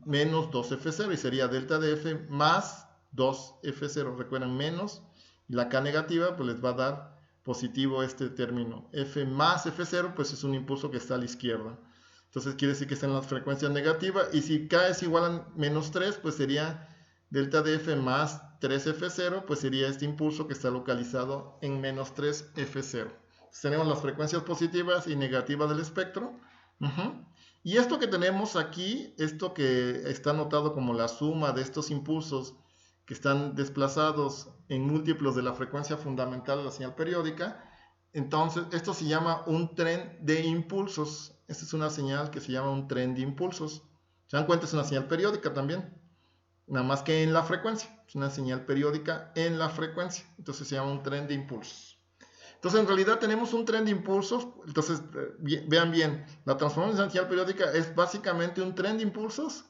menos 2f0 y sería delta de f más 2f0. Recuerden, menos, y la k negativa pues les va a dar positivo este término. F más f0 pues es un impulso que está a la izquierda. Entonces quiere decir que está en la frecuencia negativa. Y si k es igual a menos 3, pues sería delta de f más 3f0, pues sería este impulso que está localizado en menos 3f0. Entonces, tenemos las frecuencias positivas y negativas del espectro. Y esto que tenemos aquí, esto que está anotado como la suma de estos impulsos que están desplazados en múltiplos de la frecuencia fundamental de la señal periódica, entonces esto se llama un tren de impulsos. Esta es una señal que se llama un tren de impulsos. ¿Se dan cuenta? Es una señal periódica también, nada más que en la frecuencia. Es una señal periódica en la frecuencia. Entonces se llama un tren de impulsos. Entonces en realidad tenemos un tren de impulsos. Entonces vean bien, la transformación de señal periódica es básicamente un tren de impulsos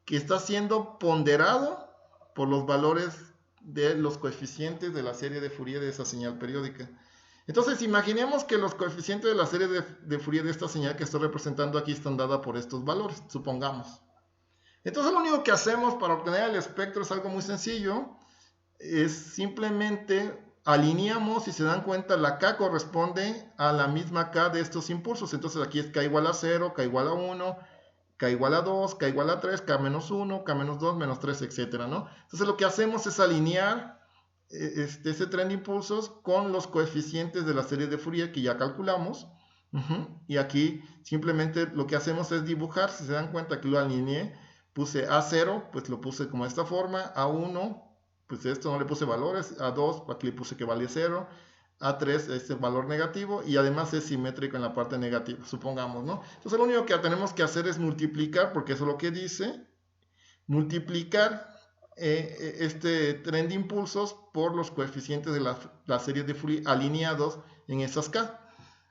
que está siendo ponderado por los valores de los coeficientes de la serie de Fourier de esa señal periódica. Entonces imaginemos que los coeficientes de la serie de Fourier de esta señal que estoy representando aquí están dadas por estos valores, supongamos. Entonces lo único que hacemos para obtener el espectro es algo muy sencillo. es simplemente alineamos, si se dan cuenta, la K corresponde a la misma K de estos impulsos. Entonces aquí es K igual a 0, K igual a 1, K igual a 2, K igual a 3, K menos 1, K menos 2, menos 3, etcétera, ¿no? Entonces lo que hacemos es alinear ese tren de impulsos con los coeficientes de la serie de Fourier que ya calculamos. Y aquí simplemente lo que hacemos es dibujar. Si se dan cuenta que lo alineé, puse A0, pues lo puse como de esta forma. A1, pues esto no le puse valores. A2, aquí le puse que vale 0. A3 este valor negativo y además es simétrico en la parte negativa, supongamos, ¿no? Entonces lo único que tenemos que hacer es multiplicar, porque eso es lo que dice, multiplicar este tren de impulsos por los coeficientes de la serie de Fourier alineados en esas K.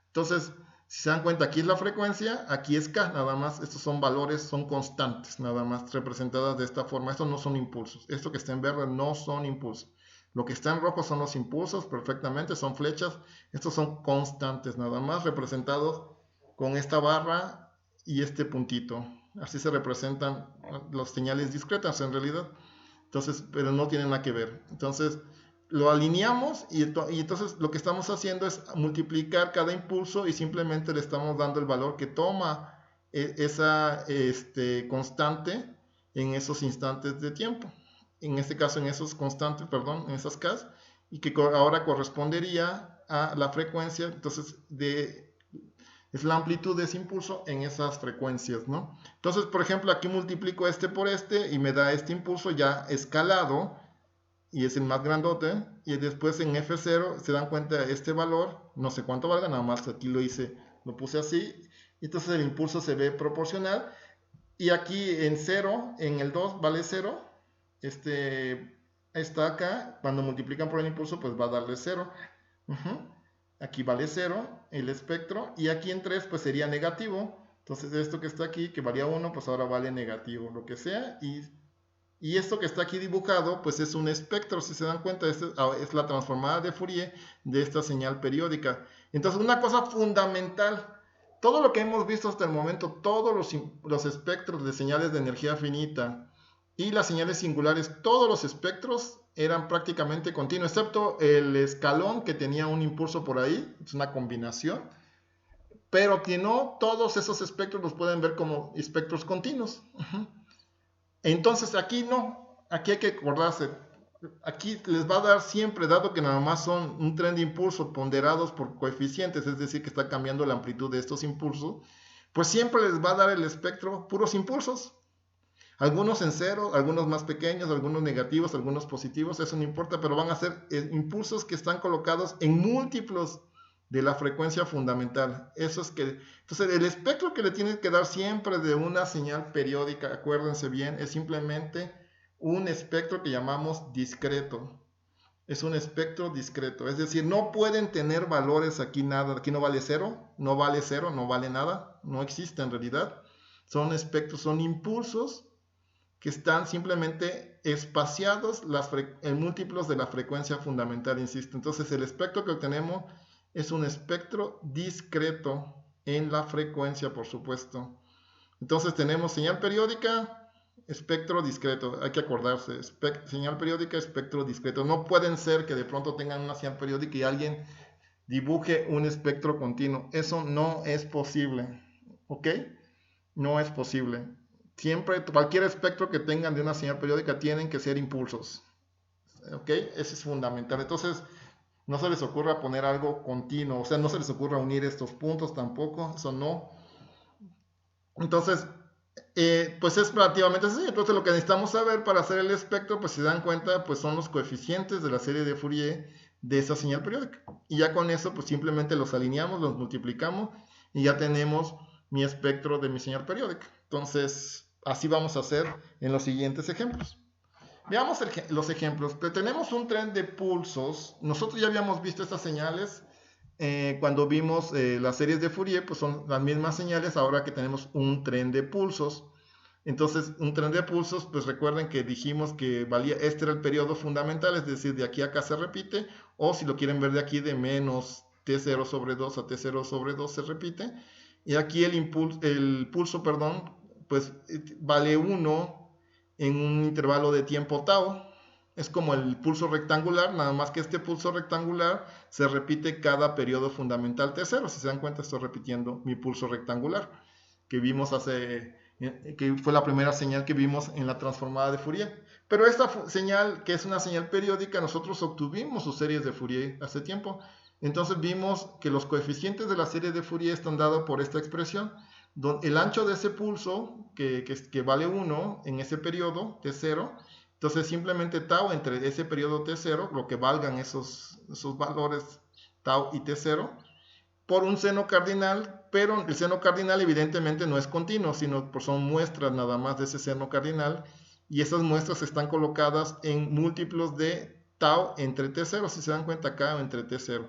Entonces, si se dan cuenta, aquí es la frecuencia, aquí es K, nada más, estos son valores, son constantes, nada más representadas de esta forma. Estos no son impulsos, esto que está en verde no son impulsos. Lo que está en rojo son los impulsos, perfectamente, son flechas. Estos son constantes, nada más representados con esta barra y este puntito. Así se representan las señales discretas en realidad. Entonces, pero no tienen nada que ver. Entonces, lo alineamos y entonces lo que estamos haciendo es multiplicar cada impulso y simplemente le estamos dando el valor que toma esa constante en esos instantes de tiempo. En este caso, en esos constantes, perdón, en esas K, y que ahora correspondería a la frecuencia, entonces, es la amplitud de ese impulso en esas frecuencias, ¿no? Entonces, por ejemplo, aquí multiplico este por este y me da este impulso ya escalado y es el más grandote, y después en F0 se dan cuenta este valor, no sé cuánto valga, nada más aquí lo hice, lo puse así, y entonces el impulso se ve proporcional, y aquí en 0, en el 2 vale 0, está acá, cuando multiplican por el impulso pues va a darle 0, aquí vale 0 el espectro, y aquí en 3 pues sería negativo, entonces esto que está aquí, que valía 1, pues ahora vale negativo, lo que sea, y esto que está aquí dibujado, pues es un espectro, si se dan cuenta, es la transformada de Fourier de esta señal periódica. Entonces, una cosa fundamental, todo lo que hemos visto hasta el momento, todos los espectros de señales de energía finita y las señales singulares, todos los espectros eran prácticamente continuos, excepto el escalón que tenía un impulso por ahí, es una combinación, pero que no todos esos espectros los pueden ver como espectros continuos. Entonces aquí no, aquí hay que acordarse, aquí les va a dar siempre, dado que nada más son un tren de impulso ponderados por coeficientes, es decir, que está cambiando la amplitud de estos impulsos, pues siempre les va a dar el espectro puros impulsos. Algunos en cero, algunos más pequeños, algunos negativos, algunos positivos, eso no importa, pero van a ser impulsos que están colocados en múltiplos de la frecuencia fundamental. Eso es que, entonces el espectro que le tienen que dar siempre de una señal periódica, acuérdense bien, es simplemente un espectro que llamamos discreto. Es un espectro discreto, es decir, no pueden tener valores aquí nada, aquí no vale cero, no vale nada, no existe en realidad. Son espectros, son impulsos que están simplemente espaciados en múltiplos de la frecuencia fundamental, insisto. Entonces el espectro que obtenemos es un espectro discreto en la frecuencia, por supuesto. Entonces tenemos señal periódica, espectro discreto. Hay que acordarse, señal periódica, espectro discreto. No pueden ser que de pronto tengan una señal periódica y alguien dibuje un espectro continuo. Eso no es posible, ¿ok? No es posible. Siempre, cualquier espectro que tengan de una señal periódica tienen que ser impulsos. ¿Ok? Eso es fundamental. Entonces, no se les ocurra poner algo continuo. O sea, no se les ocurra unir estos puntos tampoco. Eso no. Entonces, pues es relativamente sencillo. Entonces, lo que necesitamos saber para hacer el espectro, pues si se dan cuenta, pues son los coeficientes de la serie de Fourier de esa señal periódica. Y ya con eso, pues simplemente los alineamos, los multiplicamos y ya tenemos mi espectro de mi señal periódica. Entonces, así vamos a hacer en los siguientes ejemplos. Veamos los ejemplos. Tenemos un tren de pulsos. Nosotros ya habíamos visto estas señales cuando vimos las series de Fourier, pues son las mismas señales ahora que tenemos un tren de pulsos. Entonces, un tren de pulsos, pues recuerden que dijimos que valía, este era el periodo fundamental, es decir, de aquí a acá se repite, o si lo quieren ver de aquí, de menos T0 sobre 2 a T0 sobre 2 se repite. Y aquí el pulso, perdón, pues vale 1 en un intervalo de tiempo tau. Es como el pulso rectangular, nada más que este pulso rectangular se repite cada periodo fundamental T0. Si se dan cuenta, estoy repitiendo mi pulso rectangular que vimos que fue la primera señal que vimos en la transformada de Fourier. Pero esta señal, que es una señal periódica, nosotros obtuvimos sus series de Fourier hace tiempo. Entonces vimos que los coeficientes de la serie de Fourier están dados por esta expresión. El ancho de ese pulso, que vale 1 en ese periodo T0, entonces simplemente tau entre ese periodo T0, lo que valgan esos valores tau y T0, por un seno cardinal, pero el seno cardinal evidentemente no es continuo, sino son muestras nada más de ese seno cardinal, y esas muestras están colocadas en múltiplos de tau entre T0, si se dan cuenta acá, entre T0.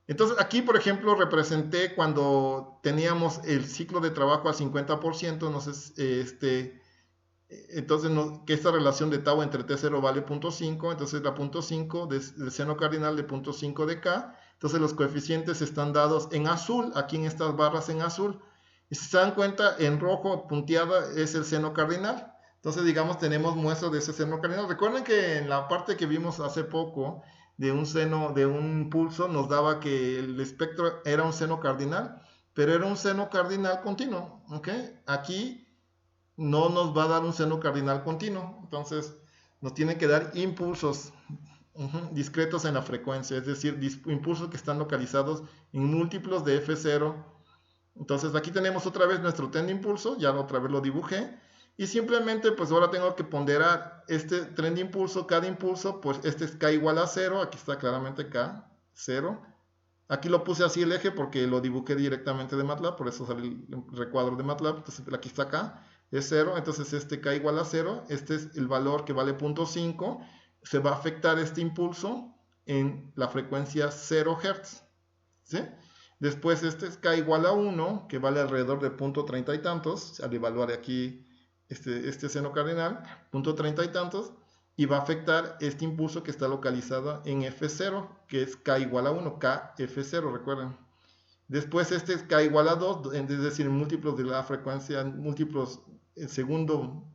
Entonces aquí, por ejemplo, representé cuando teníamos el ciclo de trabajo al 50%, no sé, entonces que esta relación de tau entre T0 vale 0.5, entonces la 0.5 del seno cardinal de 0.5 de K, entonces los coeficientes están dados en azul, aquí en estas barras en azul, y si se dan cuenta, en rojo punteada es el seno cardinal, entonces digamos tenemos muestras de ese seno cardinal. Recuerden que en la parte que vimos hace poco de un pulso nos daba que el espectro era un seno cardinal, pero era un seno cardinal continuo, ¿ok? Aquí no nos va a dar un seno cardinal continuo, entonces nos tiene que dar impulsos discretos en la frecuencia, es decir, impulsos que están localizados en múltiplos de F0. Entonces aquí tenemos otra vez nuestro tren de impulso, ya otra vez lo dibujé, y simplemente pues ahora tengo que ponderar este tren de impulso, cada impulso, pues este es K igual a 0, aquí está claramente K, 0. Aquí lo puse así el eje porque lo dibujé directamente de MATLAB, por eso sale el recuadro de MATLAB, entonces aquí está K, es 0, entonces este K igual a 0, este es el valor que vale 0.5, se va a afectar este impulso en la frecuencia 0 Hz, ¿sí? Después este es K igual a 1, que vale alrededor de 0.30 y tantos, al evaluar aquí este seno cardinal, 0.30 y tantos, y va a afectar este impulso que está localizado en F0, que es K igual a 1, KF0, recuerden. Después este es K igual a 2, es decir, múltiplos de la frecuencia, el segundo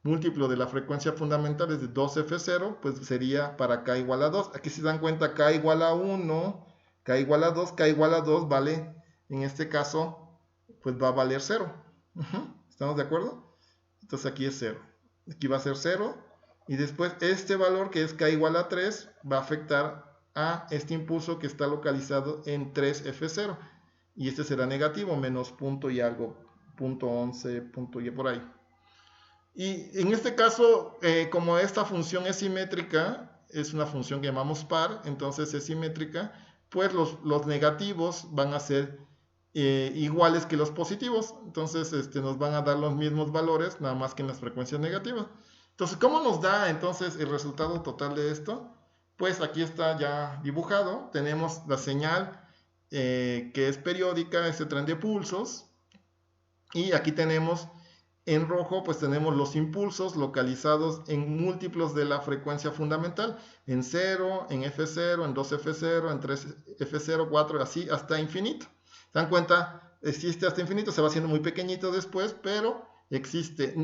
múltiplo de la frecuencia fundamental es de 2F0, pues sería para K igual a 2. Aquí se dan cuenta K igual a 1, K igual a 2, K igual a 2 vale, en este caso, pues va a valer 0. ¿Estamos de acuerdo? Entonces aquí es 0. Aquí va a ser 0. Y después este valor que es K igual a 3 va a afectar a este impulso que está localizado en 3F0. Y este será negativo, menos punto y algo, punto 11, punto y por ahí. Y en este caso, como esta función es simétrica, es una función que llamamos par, entonces es simétrica, pues los negativos van a ser iguales que los positivos. Entonces nos van a dar los mismos valores, nada más que en las frecuencias negativas. Entonces, ¿cómo nos da entonces el resultado total de esto? Pues aquí está ya dibujado. Tenemos la señal que es periódica, este tren de pulsos. Y aquí tenemos en rojo, pues tenemos los impulsos localizados en múltiplos de la frecuencia fundamental. En 0, en F0, en 2F0, en 3F0, 4, así hasta infinito. ¿Se dan cuenta? Existe hasta infinito, se va haciendo muy pequeñito después, pero existe.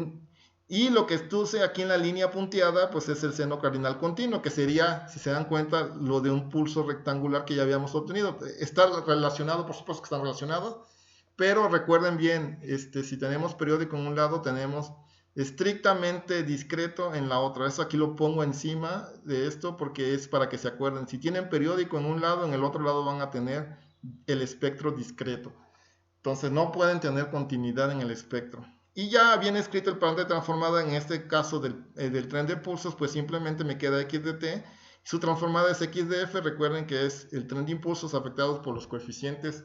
Y lo que estuve aquí en la línea punteada, pues es el seno cardinal continuo, que sería, si se dan cuenta, lo de un pulso rectangular que ya habíamos obtenido. Está relacionado, por supuesto que están relacionados, pero recuerden bien, si tenemos periódico en un lado, tenemos estrictamente discreto en la otra. Eso aquí lo pongo encima de esto porque es para que se acuerden. Si tienen periódico en un lado, en el otro lado van a tener el espectro discreto. Entonces no pueden tener continuidad en el espectro. Y ya viene escrito el plan de transformada, en este caso del tren de pulsos, pues simplemente me queda x de t. Su transformada es x de f. Recuerden que es el tren de impulsos afectados por los coeficientes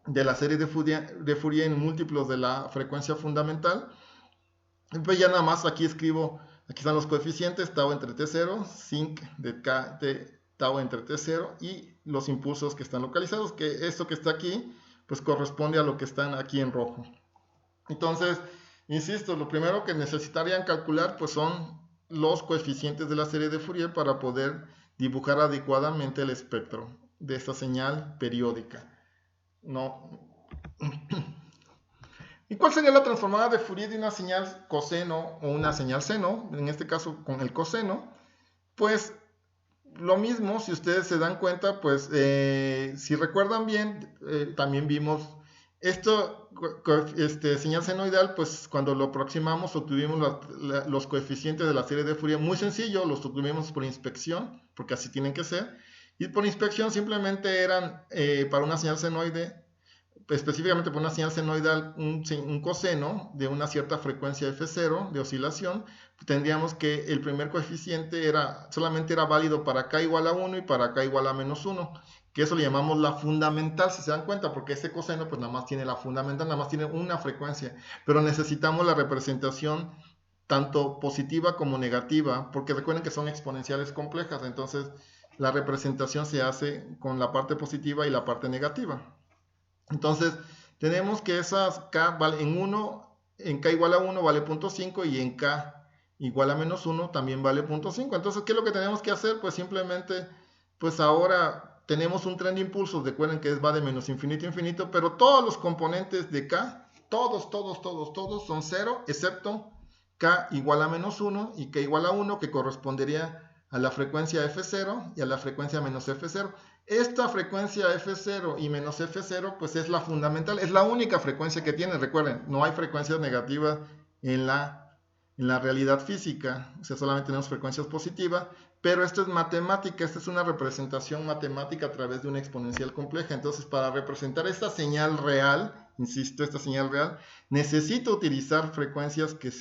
de la serie de Fourier en múltiplos de la frecuencia fundamental. Y pues ya nada más aquí escribo, aquí están los coeficientes, tau entre T0, sinc de K, tau entre T0 y los impulsos que están localizados, que esto que está aquí, pues corresponde a lo que están aquí en rojo. Entonces, insisto, lo primero que necesitarían calcular pues son los coeficientes de la serie de Fourier para poder dibujar adecuadamente el espectro de esta señal periódica. No. ¿Y cuál sería la transformada de Fourier de una señal coseno o una señal seno? En este caso con el coseno. Pues lo mismo, si ustedes se dan cuenta, pues si recuerdan bien, también vimos esto, señal senoidal, pues cuando lo aproximamos obtuvimos los coeficientes de la serie de Fourier muy sencillo, los obtuvimos por inspección, porque así tienen que ser, y por inspección simplemente eran para una señal senoide, específicamente por una señal senoidal, un coseno de una cierta frecuencia f0 de oscilación, tendríamos que el primer coeficiente solamente era válido para k igual a 1 y para k igual a menos 1, que eso le llamamos la fundamental, si se dan cuenta, porque ese coseno pues nada más tiene la fundamental, nada más tiene una frecuencia, pero necesitamos la representación tanto positiva como negativa, porque recuerden que son exponenciales complejas, entonces la representación se hace con la parte positiva y la parte negativa. Entonces, tenemos que esas k en 1, en k igual a 1 vale 0.5 y en k igual a menos 1 también vale 0.5. Entonces, ¿qué es lo que tenemos que hacer? Pues simplemente, pues ahora tenemos un tren de impulsos, recuerden que va de menos infinito a infinito, pero todos los componentes de k, todos son 0, excepto k igual a menos 1 y k igual a 1, que correspondería a la frecuencia f0 y a la frecuencia menos f0. Esta frecuencia f0 y menos f0 pues es la fundamental, es la única frecuencia que tiene. Recuerden, no hay frecuencias negativas en la realidad física, o sea, solamente tenemos frecuencias positivas, pero esto es matemática, esta es una representación matemática a través de una exponencial compleja. Entonces, para representar esta señal real, insisto, esta señal real, necesito utilizar frecuencias que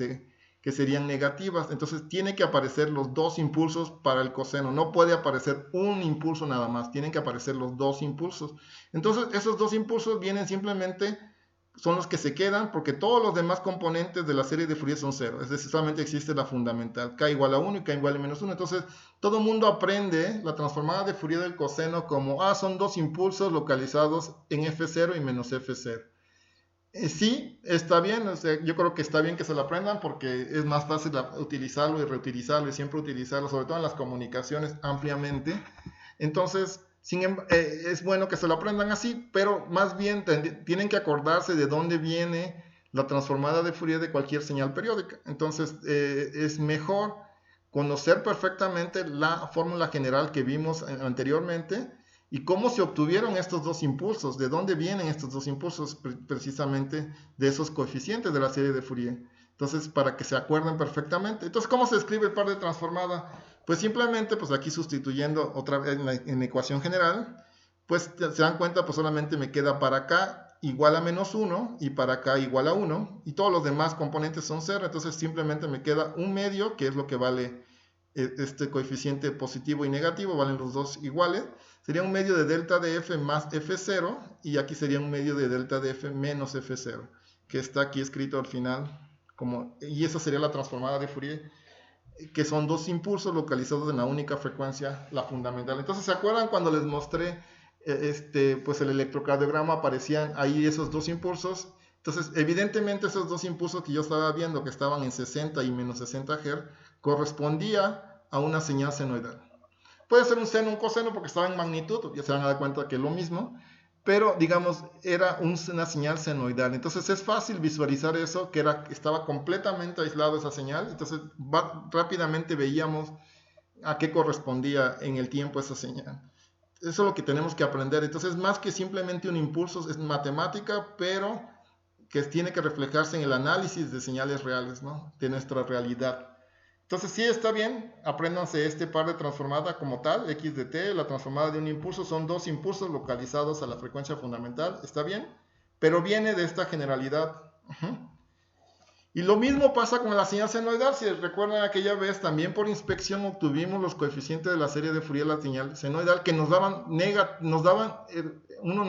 serían negativas. Entonces tiene que aparecer los dos impulsos para el coseno. No puede aparecer un impulso nada más. Tienen que aparecer los dos impulsos. Entonces esos dos impulsos vienen simplemente, son los que se quedan, porque todos los demás componentes de la serie de Fourier son cero. Es decir, solamente existe la fundamental, k igual a 1 y k igual a menos 1. Entonces todo el mundo aprende la transformada de Fourier del coseno como, son dos impulsos localizados en f0 y menos f0. Sí, está bien, o sea, yo creo que está bien que se lo aprendan porque es más fácil utilizarlo y reutilizarlo y siempre utilizarlo, sobre todo en las comunicaciones ampliamente. Entonces, es bueno que se lo aprendan así, pero más bien tienen que acordarse de dónde viene la transformada de Fourier de cualquier señal periódica. Entonces, es mejor conocer perfectamente la fórmula general que vimos anteriormente y cómo se obtuvieron estos dos impulsos, de dónde vienen estos dos impulsos, precisamente de esos coeficientes de la serie de Fourier. Entonces, para que se acuerden perfectamente. Entonces, ¿cómo se escribe el par de transformada? Pues simplemente, pues aquí sustituyendo otra vez en la ecuación general, pues se dan cuenta, pues solamente me queda para acá igual a menos 1 y para acá igual a 1, y todos los demás componentes son 0, entonces simplemente me queda un medio, que es lo que vale este coeficiente positivo y negativo, valen los dos iguales. Sería un medio de delta de f más f0, y aquí sería un medio de delta de f menos f0, que está aquí escrito al final, y esa sería la transformada de Fourier, que son dos impulsos localizados en la única frecuencia, la fundamental. Entonces, ¿se acuerdan cuando les mostré pues el electrocardiograma? Aparecían ahí esos dos impulsos. Entonces, evidentemente esos dos impulsos que yo estaba viendo, que estaban en 60 y menos 60 Hz, correspondía a una señal senoidal. Puede ser un seno, un coseno, porque estaba en magnitud, ya se van a dar cuenta que es lo mismo, pero digamos, era una señal senoidal. Entonces es fácil visualizar eso, que estaba completamente aislado esa señal. Entonces rápidamente veíamos a qué correspondía en el tiempo esa señal. Eso es lo que tenemos que aprender. Entonces, más que simplemente un impulso, es matemática, pero que tiene que reflejarse en el análisis de señales reales, ¿no? De nuestra realidad. Entonces, sí, está bien, apréndanse este par de transformada como tal, x de t, la transformada de un impulso, son dos impulsos localizados a la frecuencia fundamental, está bien, pero viene de esta generalidad. Y lo mismo pasa con la señal senoidal. Si recuerdan aquella vez, también por inspección obtuvimos los coeficientes de la serie de Fourier, la señal senoidal, que uno nos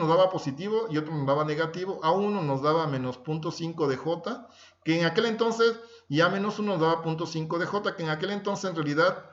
daba positivo y otro nos daba negativo. A uno nos daba menos 0.5 de J, que en aquel entonces, y a menos 1 nos daba 0.5 de J, que en aquel entonces en realidad,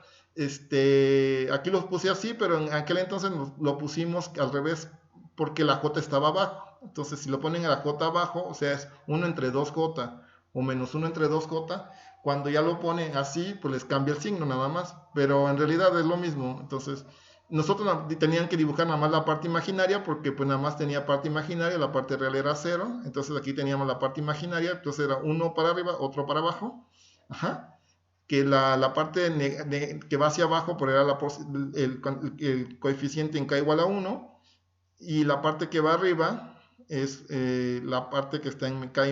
aquí los puse así, pero en aquel entonces lo pusimos al revés, porque la J estaba abajo. Entonces, si lo ponen a la J abajo, o sea, es 1 entre 2J, o menos 1 entre 2J, cuando ya lo ponen así, pues les cambia el signo nada más, pero en realidad es lo mismo. Entonces, nosotros tenían que dibujar nada más la parte imaginaria porque pues nada más tenía parte imaginaria, la parte real era 0, entonces aquí teníamos la parte imaginaria, entonces era uno para arriba, otro para abajo, ajá, que la parte que va hacia abajo pues era el coeficiente en k igual a 1, y la parte que va arriba es la parte que está en k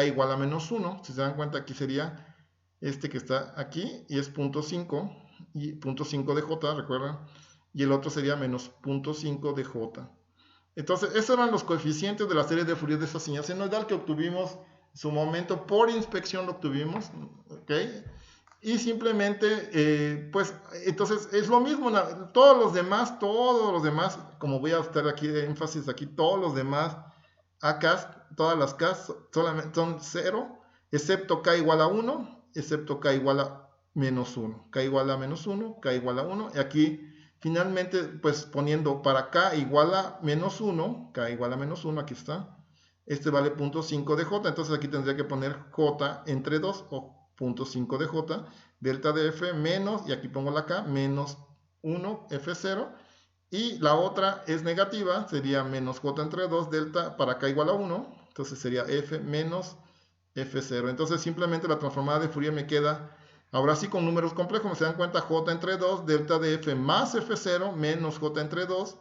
igual a menos 1, si se dan cuenta aquí sería este que está aquí, y es 0.5, y 0.5 de j, recuerdan, y el otro sería menos 0.5 de j. Entonces, esos eran los coeficientes de la serie de Fourier de esa señal senoidal que obtuvimos en su momento, por inspección lo obtuvimos, ¿ok? Y simplemente, pues, entonces es lo mismo, todos los demás, como voy a estar aquí de énfasis aquí, todos los demás acá, todas las K solamente son 0, excepto K igual a 1, excepto K igual a menos 1, K igual a menos 1, K igual a 1, y aquí finalmente, pues poniendo para K igual a menos 1, K igual a menos 1, aquí está, este vale 0.5 de J, entonces aquí tendría que poner J entre 2, o 0.5 de J, delta de F menos, y aquí pongo la K, menos 1 F0, y la otra es negativa, sería menos J entre 2, delta para K igual a 1, entonces sería F menos F0. Entonces simplemente la transformada de Fourier me queda, ahora sí con números complejos, se dan cuenta, J entre 2, delta de F más F0, menos J entre 2,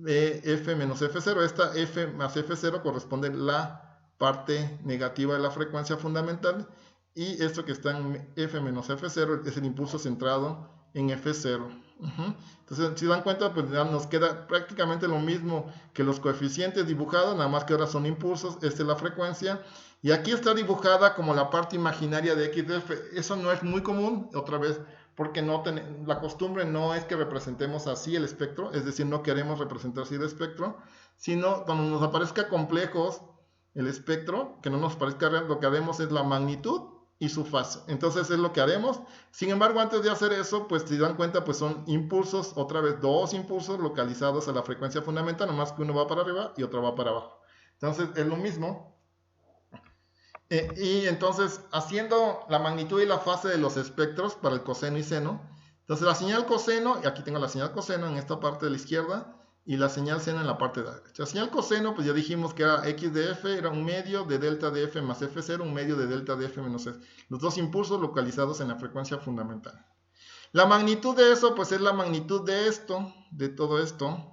F menos F0. Esta F más F0 corresponde a la parte negativa de la frecuencia fundamental, y esto que está en F menos F0 es el impulso centrado en F0. Entonces, si dan cuenta, pues ya nos queda prácticamente lo mismo que los coeficientes dibujados, nada más que ahora son impulsos. Esta es la frecuencia, y aquí está dibujada como la parte imaginaria de X de F. Eso no es muy común, otra vez, porque la costumbre no es que representemos así el espectro, es decir, no queremos representar así el espectro, sino cuando nos aparezca complejos el espectro, que no nos parezca real, lo que haremos es la magnitud y su fase. Entonces es lo que haremos. Sin embargo, antes de hacer eso, pues si dan cuenta, pues son impulsos, otra vez dos impulsos localizados a la frecuencia fundamental, nomás que uno va para arriba y otro va para abajo. Entonces es lo mismo. Y entonces, haciendo la magnitud y la fase de los espectros para el coseno y seno, entonces la señal coseno, y aquí tengo la señal coseno en esta parte de la izquierda, y la señal seno en la parte de la derecha. La señal coseno, pues ya dijimos que era x de f, era un medio de delta de f más f0, un medio de delta de f menos f. Los dos impulsos localizados en la frecuencia fundamental. La magnitud de eso, pues es la magnitud de esto, de todo esto.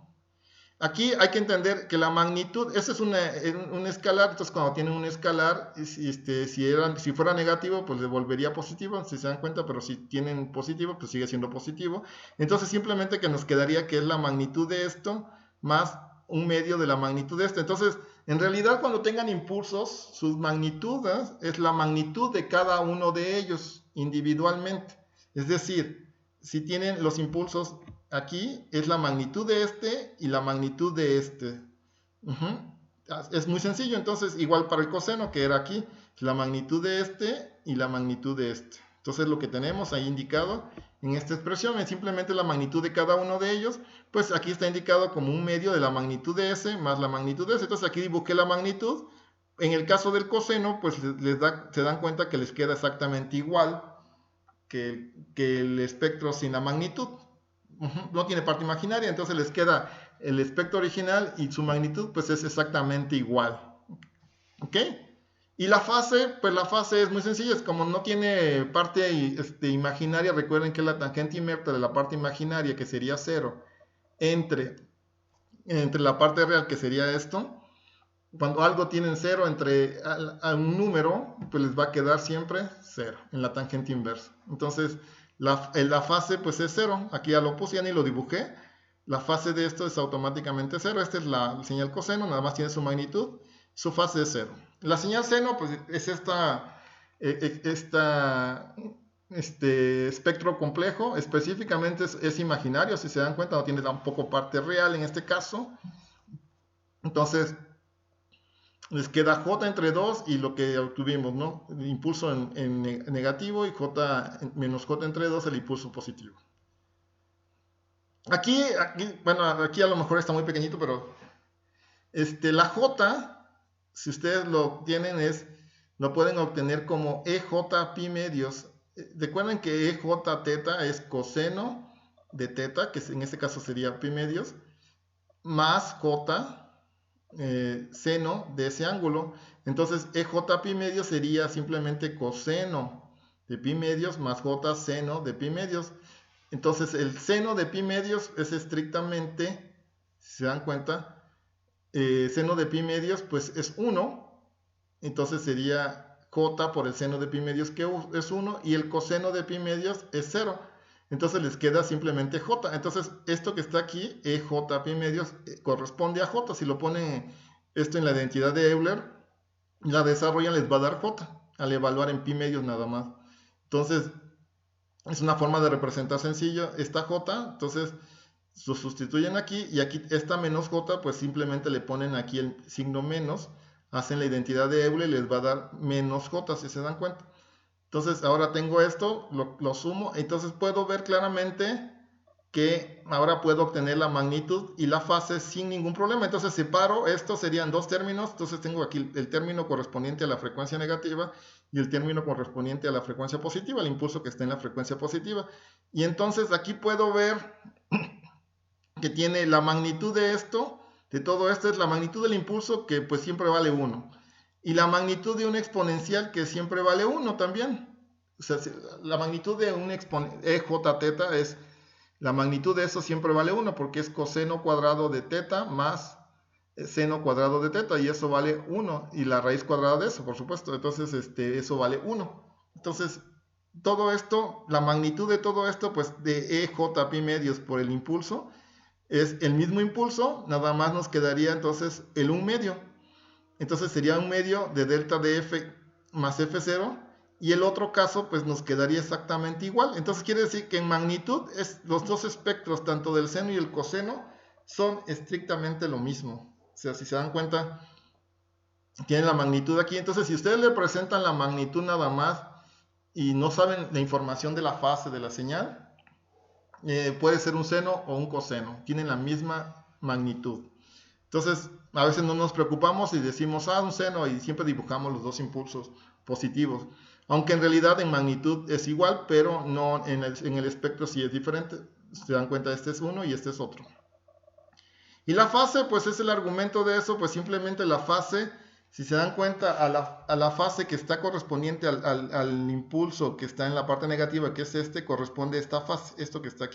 Aquí hay que entender que la magnitud, ese es un escalar, entonces cuando tienen un escalar, si fuera negativo, pues le volvería positivo, si se dan cuenta, pero si tienen positivo, pues sigue siendo positivo. Entonces simplemente que nos quedaría que es la magnitud de esto más un medio de la magnitud de esto. Entonces, en realidad cuando tengan impulsos, sus magnitudes es la magnitud de cada uno de ellos individualmente. Es decir, si tienen los impulsos aquí, es la magnitud de este y la magnitud de este. Es muy sencillo, entonces igual para el coseno que era aquí, la magnitud de este y la magnitud de este. Entonces lo que tenemos ahí indicado en esta expresión es simplemente la magnitud de cada uno de ellos, pues aquí está indicado como un medio de la magnitud de ese más la magnitud de ese. Entonces aquí dibujé la magnitud. En el caso del coseno, pues se dan cuenta que les queda exactamente igual que el espectro sin la magnitud. No tiene parte imaginaria, entonces les queda el espectro original y su magnitud pues es exactamente igual. ¿Ok? Y la fase, pues la fase es muy sencilla, es como no tiene parte imaginaria, recuerden que la tangente inversa de la parte imaginaria, que sería 0, entre la parte real, que sería esto. Cuando algo tiene 0 entre a un número, pues les va a quedar siempre 0 en la tangente inversa. Entonces, la fase pues es 0. Aquí ya lo puse, ya ni lo dibujé. La fase de esto es automáticamente 0. Esta es la señal coseno, nada más tiene su magnitud. Su fase es 0. La señal seno pues es este espectro complejo. Específicamente es imaginario, si se dan cuenta, no tiene tampoco parte real en este caso. Entonces, les queda J entre 2 y lo que obtuvimos, ¿no? El impulso en negativo y menos J entre 2 el impulso positivo. Aquí a lo mejor está muy pequeñito, pero la J, si ustedes lo tienen, lo pueden obtener como EJ pi medios. Recuerden que EJ teta es coseno de teta, que en este caso sería pi medios, más j seno de ese ángulo. Entonces EJ pi medios sería simplemente coseno de pi medios más j seno de pi medios. Entonces el seno de pi medios es estrictamente, si se dan cuenta, seno de pi medios pues es 1, entonces sería j por el seno de pi medios que es 1 y el coseno de pi medios es 0. Entonces les queda simplemente j. Entonces esto que está aquí, EJ pi medios, corresponde a j. Si lo ponen esto en la identidad de Euler, la desarrollan, les va a dar j al evaluar en pi medios nada más. Entonces es una forma de representar sencillo esta j. Entonces lo sustituyen aquí y aquí esta menos j pues simplemente le ponen aquí el signo menos, hacen la identidad de Euler y les va a dar menos j, si se dan cuenta. Entonces ahora tengo esto, lo sumo, entonces puedo ver claramente que ahora puedo obtener la magnitud y la fase sin ningún problema. Entonces separo, esto serían dos términos, entonces tengo aquí el término correspondiente a la frecuencia negativa y el término correspondiente a la frecuencia positiva, el impulso que está en la frecuencia positiva. Y entonces aquí puedo ver que tiene la magnitud de esto, de todo esto, es la magnitud del impulso que pues siempre vale 1. Y la magnitud de un exponencial que siempre vale 1 también. O sea, la magnitud de un EJ teta es, la magnitud de eso siempre vale 1 porque es coseno cuadrado de teta más seno cuadrado de teta y eso vale 1 y la raíz cuadrada de eso, por supuesto. Entonces eso vale 1. Entonces todo esto, la magnitud de todo esto pues de EJ pi medios por el impulso es el mismo impulso, nada más nos quedaría entonces el 1 medio. Entonces sería 1 medio de delta de F más F0 y el otro caso pues nos quedaría exactamente igual. Entonces quiere decir que en magnitud los dos espectros, tanto del seno y el coseno, son estrictamente lo mismo. O sea, si se dan cuenta, tienen la magnitud aquí. Entonces si ustedes le presentan la magnitud nada más y no saben la información de la fase de la señal, puede ser un seno o un coseno. Tienen la misma magnitud. Entonces, a veces no nos preocupamos y decimos, un seno, y siempre dibujamos los dos impulsos positivos. Aunque en realidad en magnitud es igual, pero no en el espectro sí es diferente. Se dan cuenta, este es uno y este es otro. Y la fase, pues es el argumento de eso, pues simplemente la fase, si se dan cuenta, a la fase que está correspondiente al impulso que está en la parte negativa, que es este, corresponde a esta fase, esto que está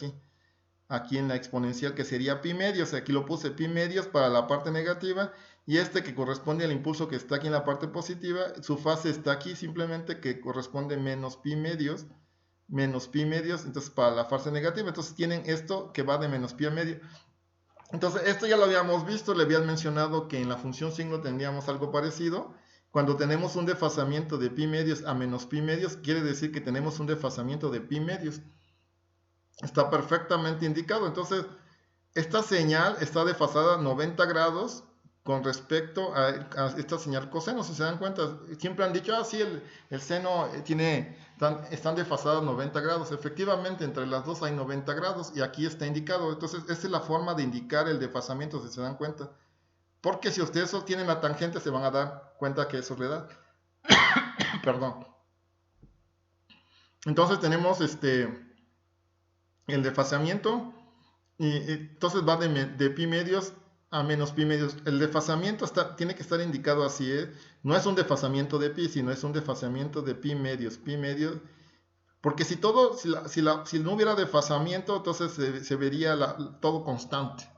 aquí en la exponencial, que sería pi medios. Aquí lo puse pi medios para la parte negativa y este que corresponde al impulso que está aquí en la parte positiva, su fase está aquí simplemente, que corresponde menos pi medios, entonces para la fase negativa. Entonces tienen esto que va de menos pi a medio. Entonces esto ya lo habíamos visto, le habían mencionado que en la función signo tendríamos algo parecido. Cuando tenemos un desfasamiento de pi medios a menos pi medios, quiere decir que tenemos un desfasamiento de pi medios. Está perfectamente indicado. Entonces, esta señal está desfasada 90 grados con respecto a esta señal coseno. Si se dan cuenta, siempre han dicho, sí, el seno están desfasadas 90 grados. Efectivamente, entre las dos hay 90 grados y aquí está indicado. Entonces, esta es la forma de indicar el desfasamiento, si se dan cuenta. Porque si ustedes sostienen la tangente, se van a dar cuenta que eso le da. Perdón. Entonces, tenemos el desfasamiento, y entonces va de pi medios a menos pi medios. El desfasamiento tiene que estar indicado así, no es un desfasamiento de pi, sino es un desfasamiento de pi medios, porque si no hubiera desfasamiento, entonces se vería todo constante,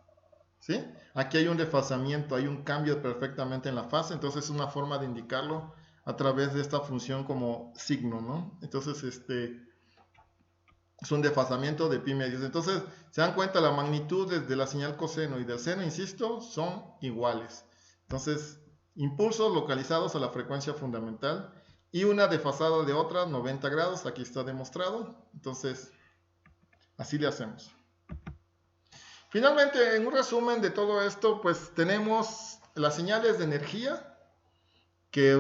¿sí? Aquí hay un desfasamiento, hay un cambio perfectamente en la fase, entonces es una forma de indicarlo a través de esta función como signo, ¿no? Entonces es un desfasamiento de pi medios. Entonces, se dan cuenta, la magnitud de la señal coseno y del seno, insisto, son iguales. Entonces, impulsos localizados a la frecuencia fundamental y una desfasada de otra, 90 grados, aquí está demostrado. Entonces, así le hacemos. Finalmente, en un resumen de todo esto, pues tenemos las señales de energía, que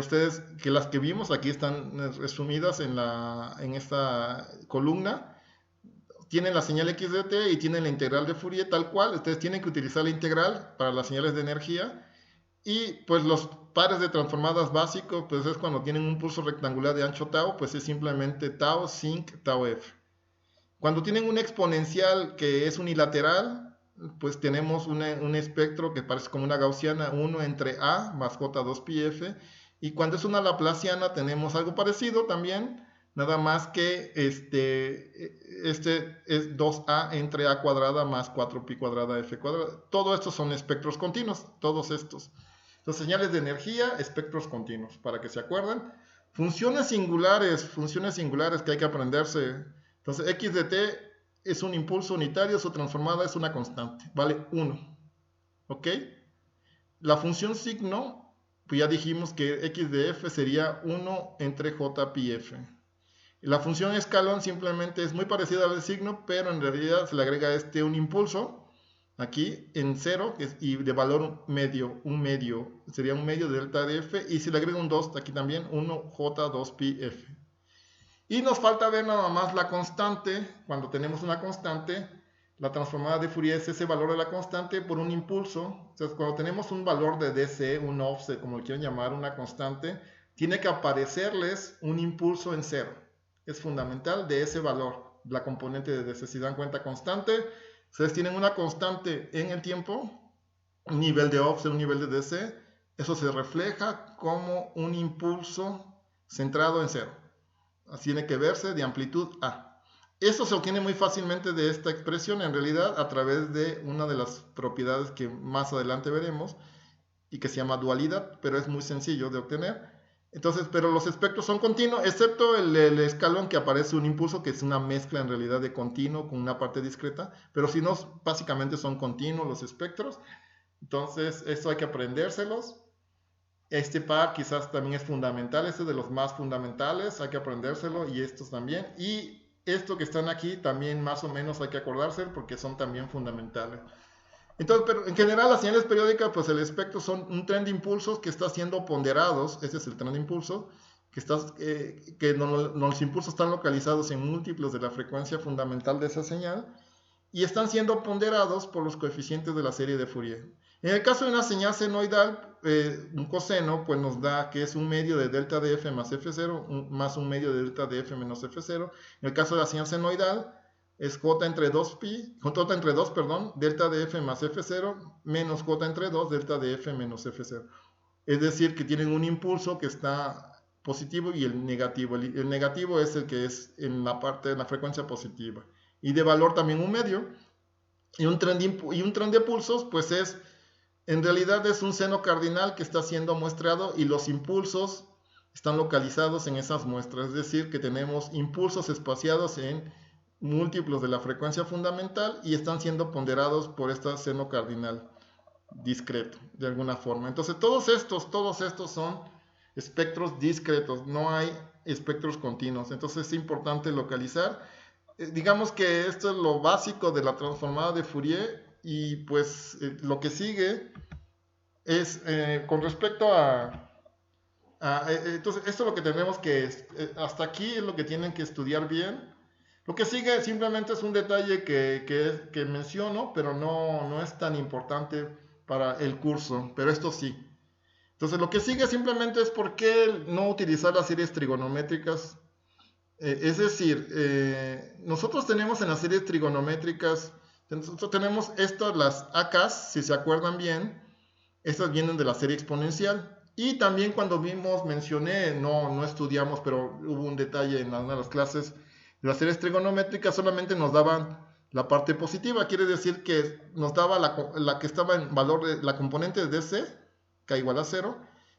las que vimos aquí están resumidas en esta columna. Tienen la señal x de t y tienen la integral de Fourier tal cual. Ustedes tienen que utilizar la integral para las señales de energía. Y pues los pares de transformadas básicos, pues es cuando tienen un pulso rectangular de ancho tau, pues es simplemente tau, sinc, tau f. Cuando tienen un exponencial que es unilateral, pues tenemos un espectro que parece como una gaussiana, 1 entre A más J2πf. Y cuando es una laplaciana tenemos algo parecido también, nada más que este es 2A entre A cuadrada más 4pi cuadrada F cuadrada. Todos estos son espectros continuos, todos estos. Entonces, señales de energía, espectros continuos, para que se acuerden. Funciones singulares que hay que aprenderse. Entonces, x de t es un impulso unitario, su transformada es una constante, vale 1. ¿Ok? La función signo, pues ya dijimos que x de f sería 1 entre j pi f. La función escalón simplemente es muy parecida al signo, pero en realidad se le agrega un impulso aquí en 0 y de valor medio, sería un medio de delta de f, y se le agrega un 2 aquí también, 1j2πf. Y nos falta ver nada más la constante. Cuando tenemos una constante, la transformada de Fourier es ese valor de la constante por un impulso. Entonces, cuando tenemos un valor de dc, un offset, como le quieran llamar, una constante, tiene que aparecerles un impulso en 0. Es fundamental de ese valor, la componente de dc. Si dan cuenta, constante, ustedes tienen una constante en el tiempo, un nivel de offset, un nivel de dc, eso se refleja como un impulso centrado en 0. Así tiene que verse de amplitud A. Esto se obtiene muy fácilmente de esta expresión, en realidad, a través de una de las propiedades que más adelante veremos y que se llama dualidad, pero es muy sencillo de obtener. Entonces, pero los espectros son continuos, excepto el escalón que aparece un impulso, que es una mezcla en realidad de continuo con una parte discreta, pero si no, básicamente son continuos los espectros. Entonces, esto hay que aprendérselos. Este par quizás también es fundamental, este es de los más fundamentales, hay que aprendérselo, y estos también. Y esto que están aquí también más o menos hay que acordarse porque son también fundamentales. Entonces, pero en general las señales periódicas, pues el espectro son un tren de impulsos que está siendo ponderados, ese es el tren de impulsos, los impulsos están localizados en múltiplos de la frecuencia fundamental de esa señal, y están siendo ponderados por los coeficientes de la serie de Fourier. En el caso de una señal senoidal, un coseno pues nos da que es un medio de delta de f más f0 más un medio de delta de f menos f0. En el caso de la señal senoidal es j entre 2 delta de f más f0 menos j entre 2 delta de f menos f0. Es decir, que tienen un impulso que está positivo y el negativo. El negativo es el que es en la parte de la frecuencia positiva. Y de valor también un medio. Y un tren de pulsos, pues en realidad es un seno cardinal que está siendo muestrado y los impulsos están localizados en esas muestras. Es decir, que tenemos impulsos espaciados en múltiplos de la frecuencia fundamental y están siendo ponderados por este seno cardinal discreto, de alguna forma. Entonces, todos estos son espectros discretos, no hay espectros continuos. Entonces, es importante localizar. Digamos que esto es lo básico de la transformada de Fourier, y pues lo que sigue es con respecto entonces esto es lo que tenemos que hasta aquí es lo que tienen que estudiar bien. Lo que sigue simplemente es un detalle que menciono, pero no es tan importante para el curso, pero esto sí. Entonces lo que sigue simplemente es por qué no utilizar las series trigonométricas. Es decir, nosotros tenemos en las series trigonométricas, nosotros tenemos las AKs, si se acuerdan bien, estas vienen de la serie exponencial. Y también cuando mencioné, no estudiamos, pero hubo un detalle en una de las clases de las series trigonométricas, solamente nos daban la parte positiva, quiere decir que nos daba la que estaba en valor de la componente de DC, k igual a 0.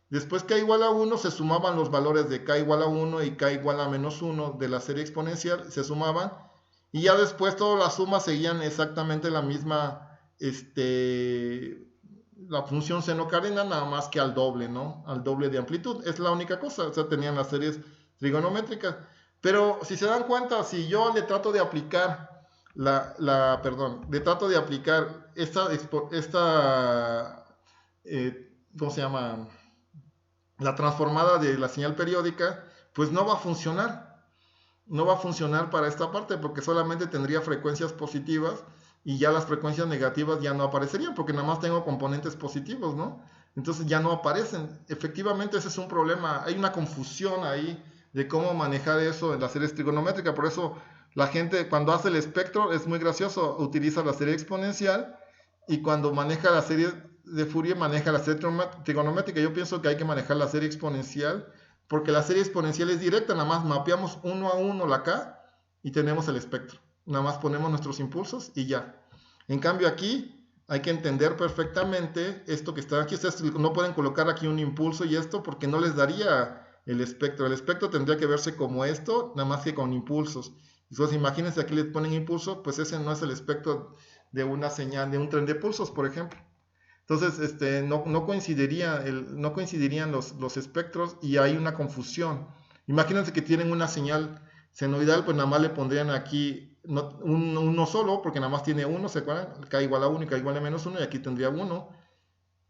Después k igual a 1 se sumaban los valores de k igual a 1 y k igual a menos 1 de la serie exponencial, se sumaban, y ya después todas las sumas seguían exactamente la misma, la función seno cardinal, nada más que al doble, ¿no? Al doble de amplitud, es la única cosa, o sea, tenían las series trigonométricas. Pero si se dan cuenta, si yo le trato de aplicar ¿cómo se llama? La transformada de la señal periódica, pues no va a funcionar. No va a funcionar para esta parte porque solamente tendría frecuencias positivas y ya las frecuencias negativas ya no aparecerían porque nada más tengo componentes positivos, ¿no? Entonces ya no aparecen. Efectivamente ese es un problema. Hay una confusión ahí de cómo manejar eso en las series trigonométricas. Por eso La gente cuando hace el espectro es muy gracioso, utiliza la serie exponencial y cuando maneja la serie de Fourier maneja la serie trigonométrica. Yo pienso que hay que manejar la serie exponencial porque la serie exponencial es directa, nada más mapeamos uno a uno la K y tenemos el espectro. Nada más ponemos nuestros impulsos y ya. En cambio aquí hay que entender perfectamente esto que está aquí. Ustedes no pueden colocar aquí un impulso y esto porque no les daría el espectro. El espectro tendría que verse como esto, nada más que con impulsos. Entonces imagínense aquí le ponen impulso, pues ese no es el espectro de una señal, de un tren de pulsos, por ejemplo. Entonces, no coincidirían los espectros y hay una confusión. Imagínense que tienen una señal senoidal, pues nada más le pondrían aquí uno solo, porque nada más tiene uno, ¿se acuerdan? K igual a 1 y K igual a menos 1, y aquí tendría 1.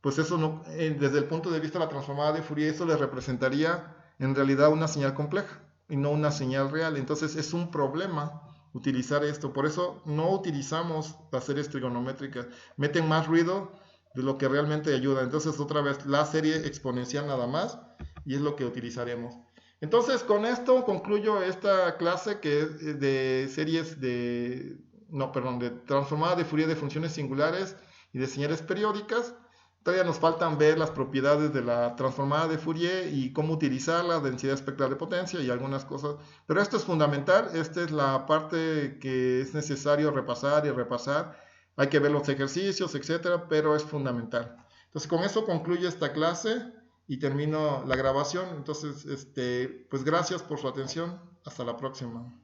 Pues eso no, desde el punto de vista de la transformada de Fourier, eso le representaría en realidad una señal compleja y no una señal real. Entonces es un problema utilizar esto. Por eso no utilizamos las series trigonométricas. Meten más ruido de lo que realmente ayuda. Entonces otra vez la serie exponencial nada más y es lo que utilizaremos. Entonces con esto concluyo esta clase que es de series de, no, perdón, de transformada de Fourier de funciones singulares y de señales periódicas. Todavía nos faltan ver las propiedades de la transformada de Fourier y cómo utilizarla, densidad espectral de potencia y algunas cosas. Pero esto es fundamental, esta es la parte que es necesario repasar y repasar. Hay que ver los ejercicios, etcétera, pero es fundamental. Entonces, con eso concluye esta clase y termino la grabación. Entonces, pues gracias por su atención. Hasta la próxima.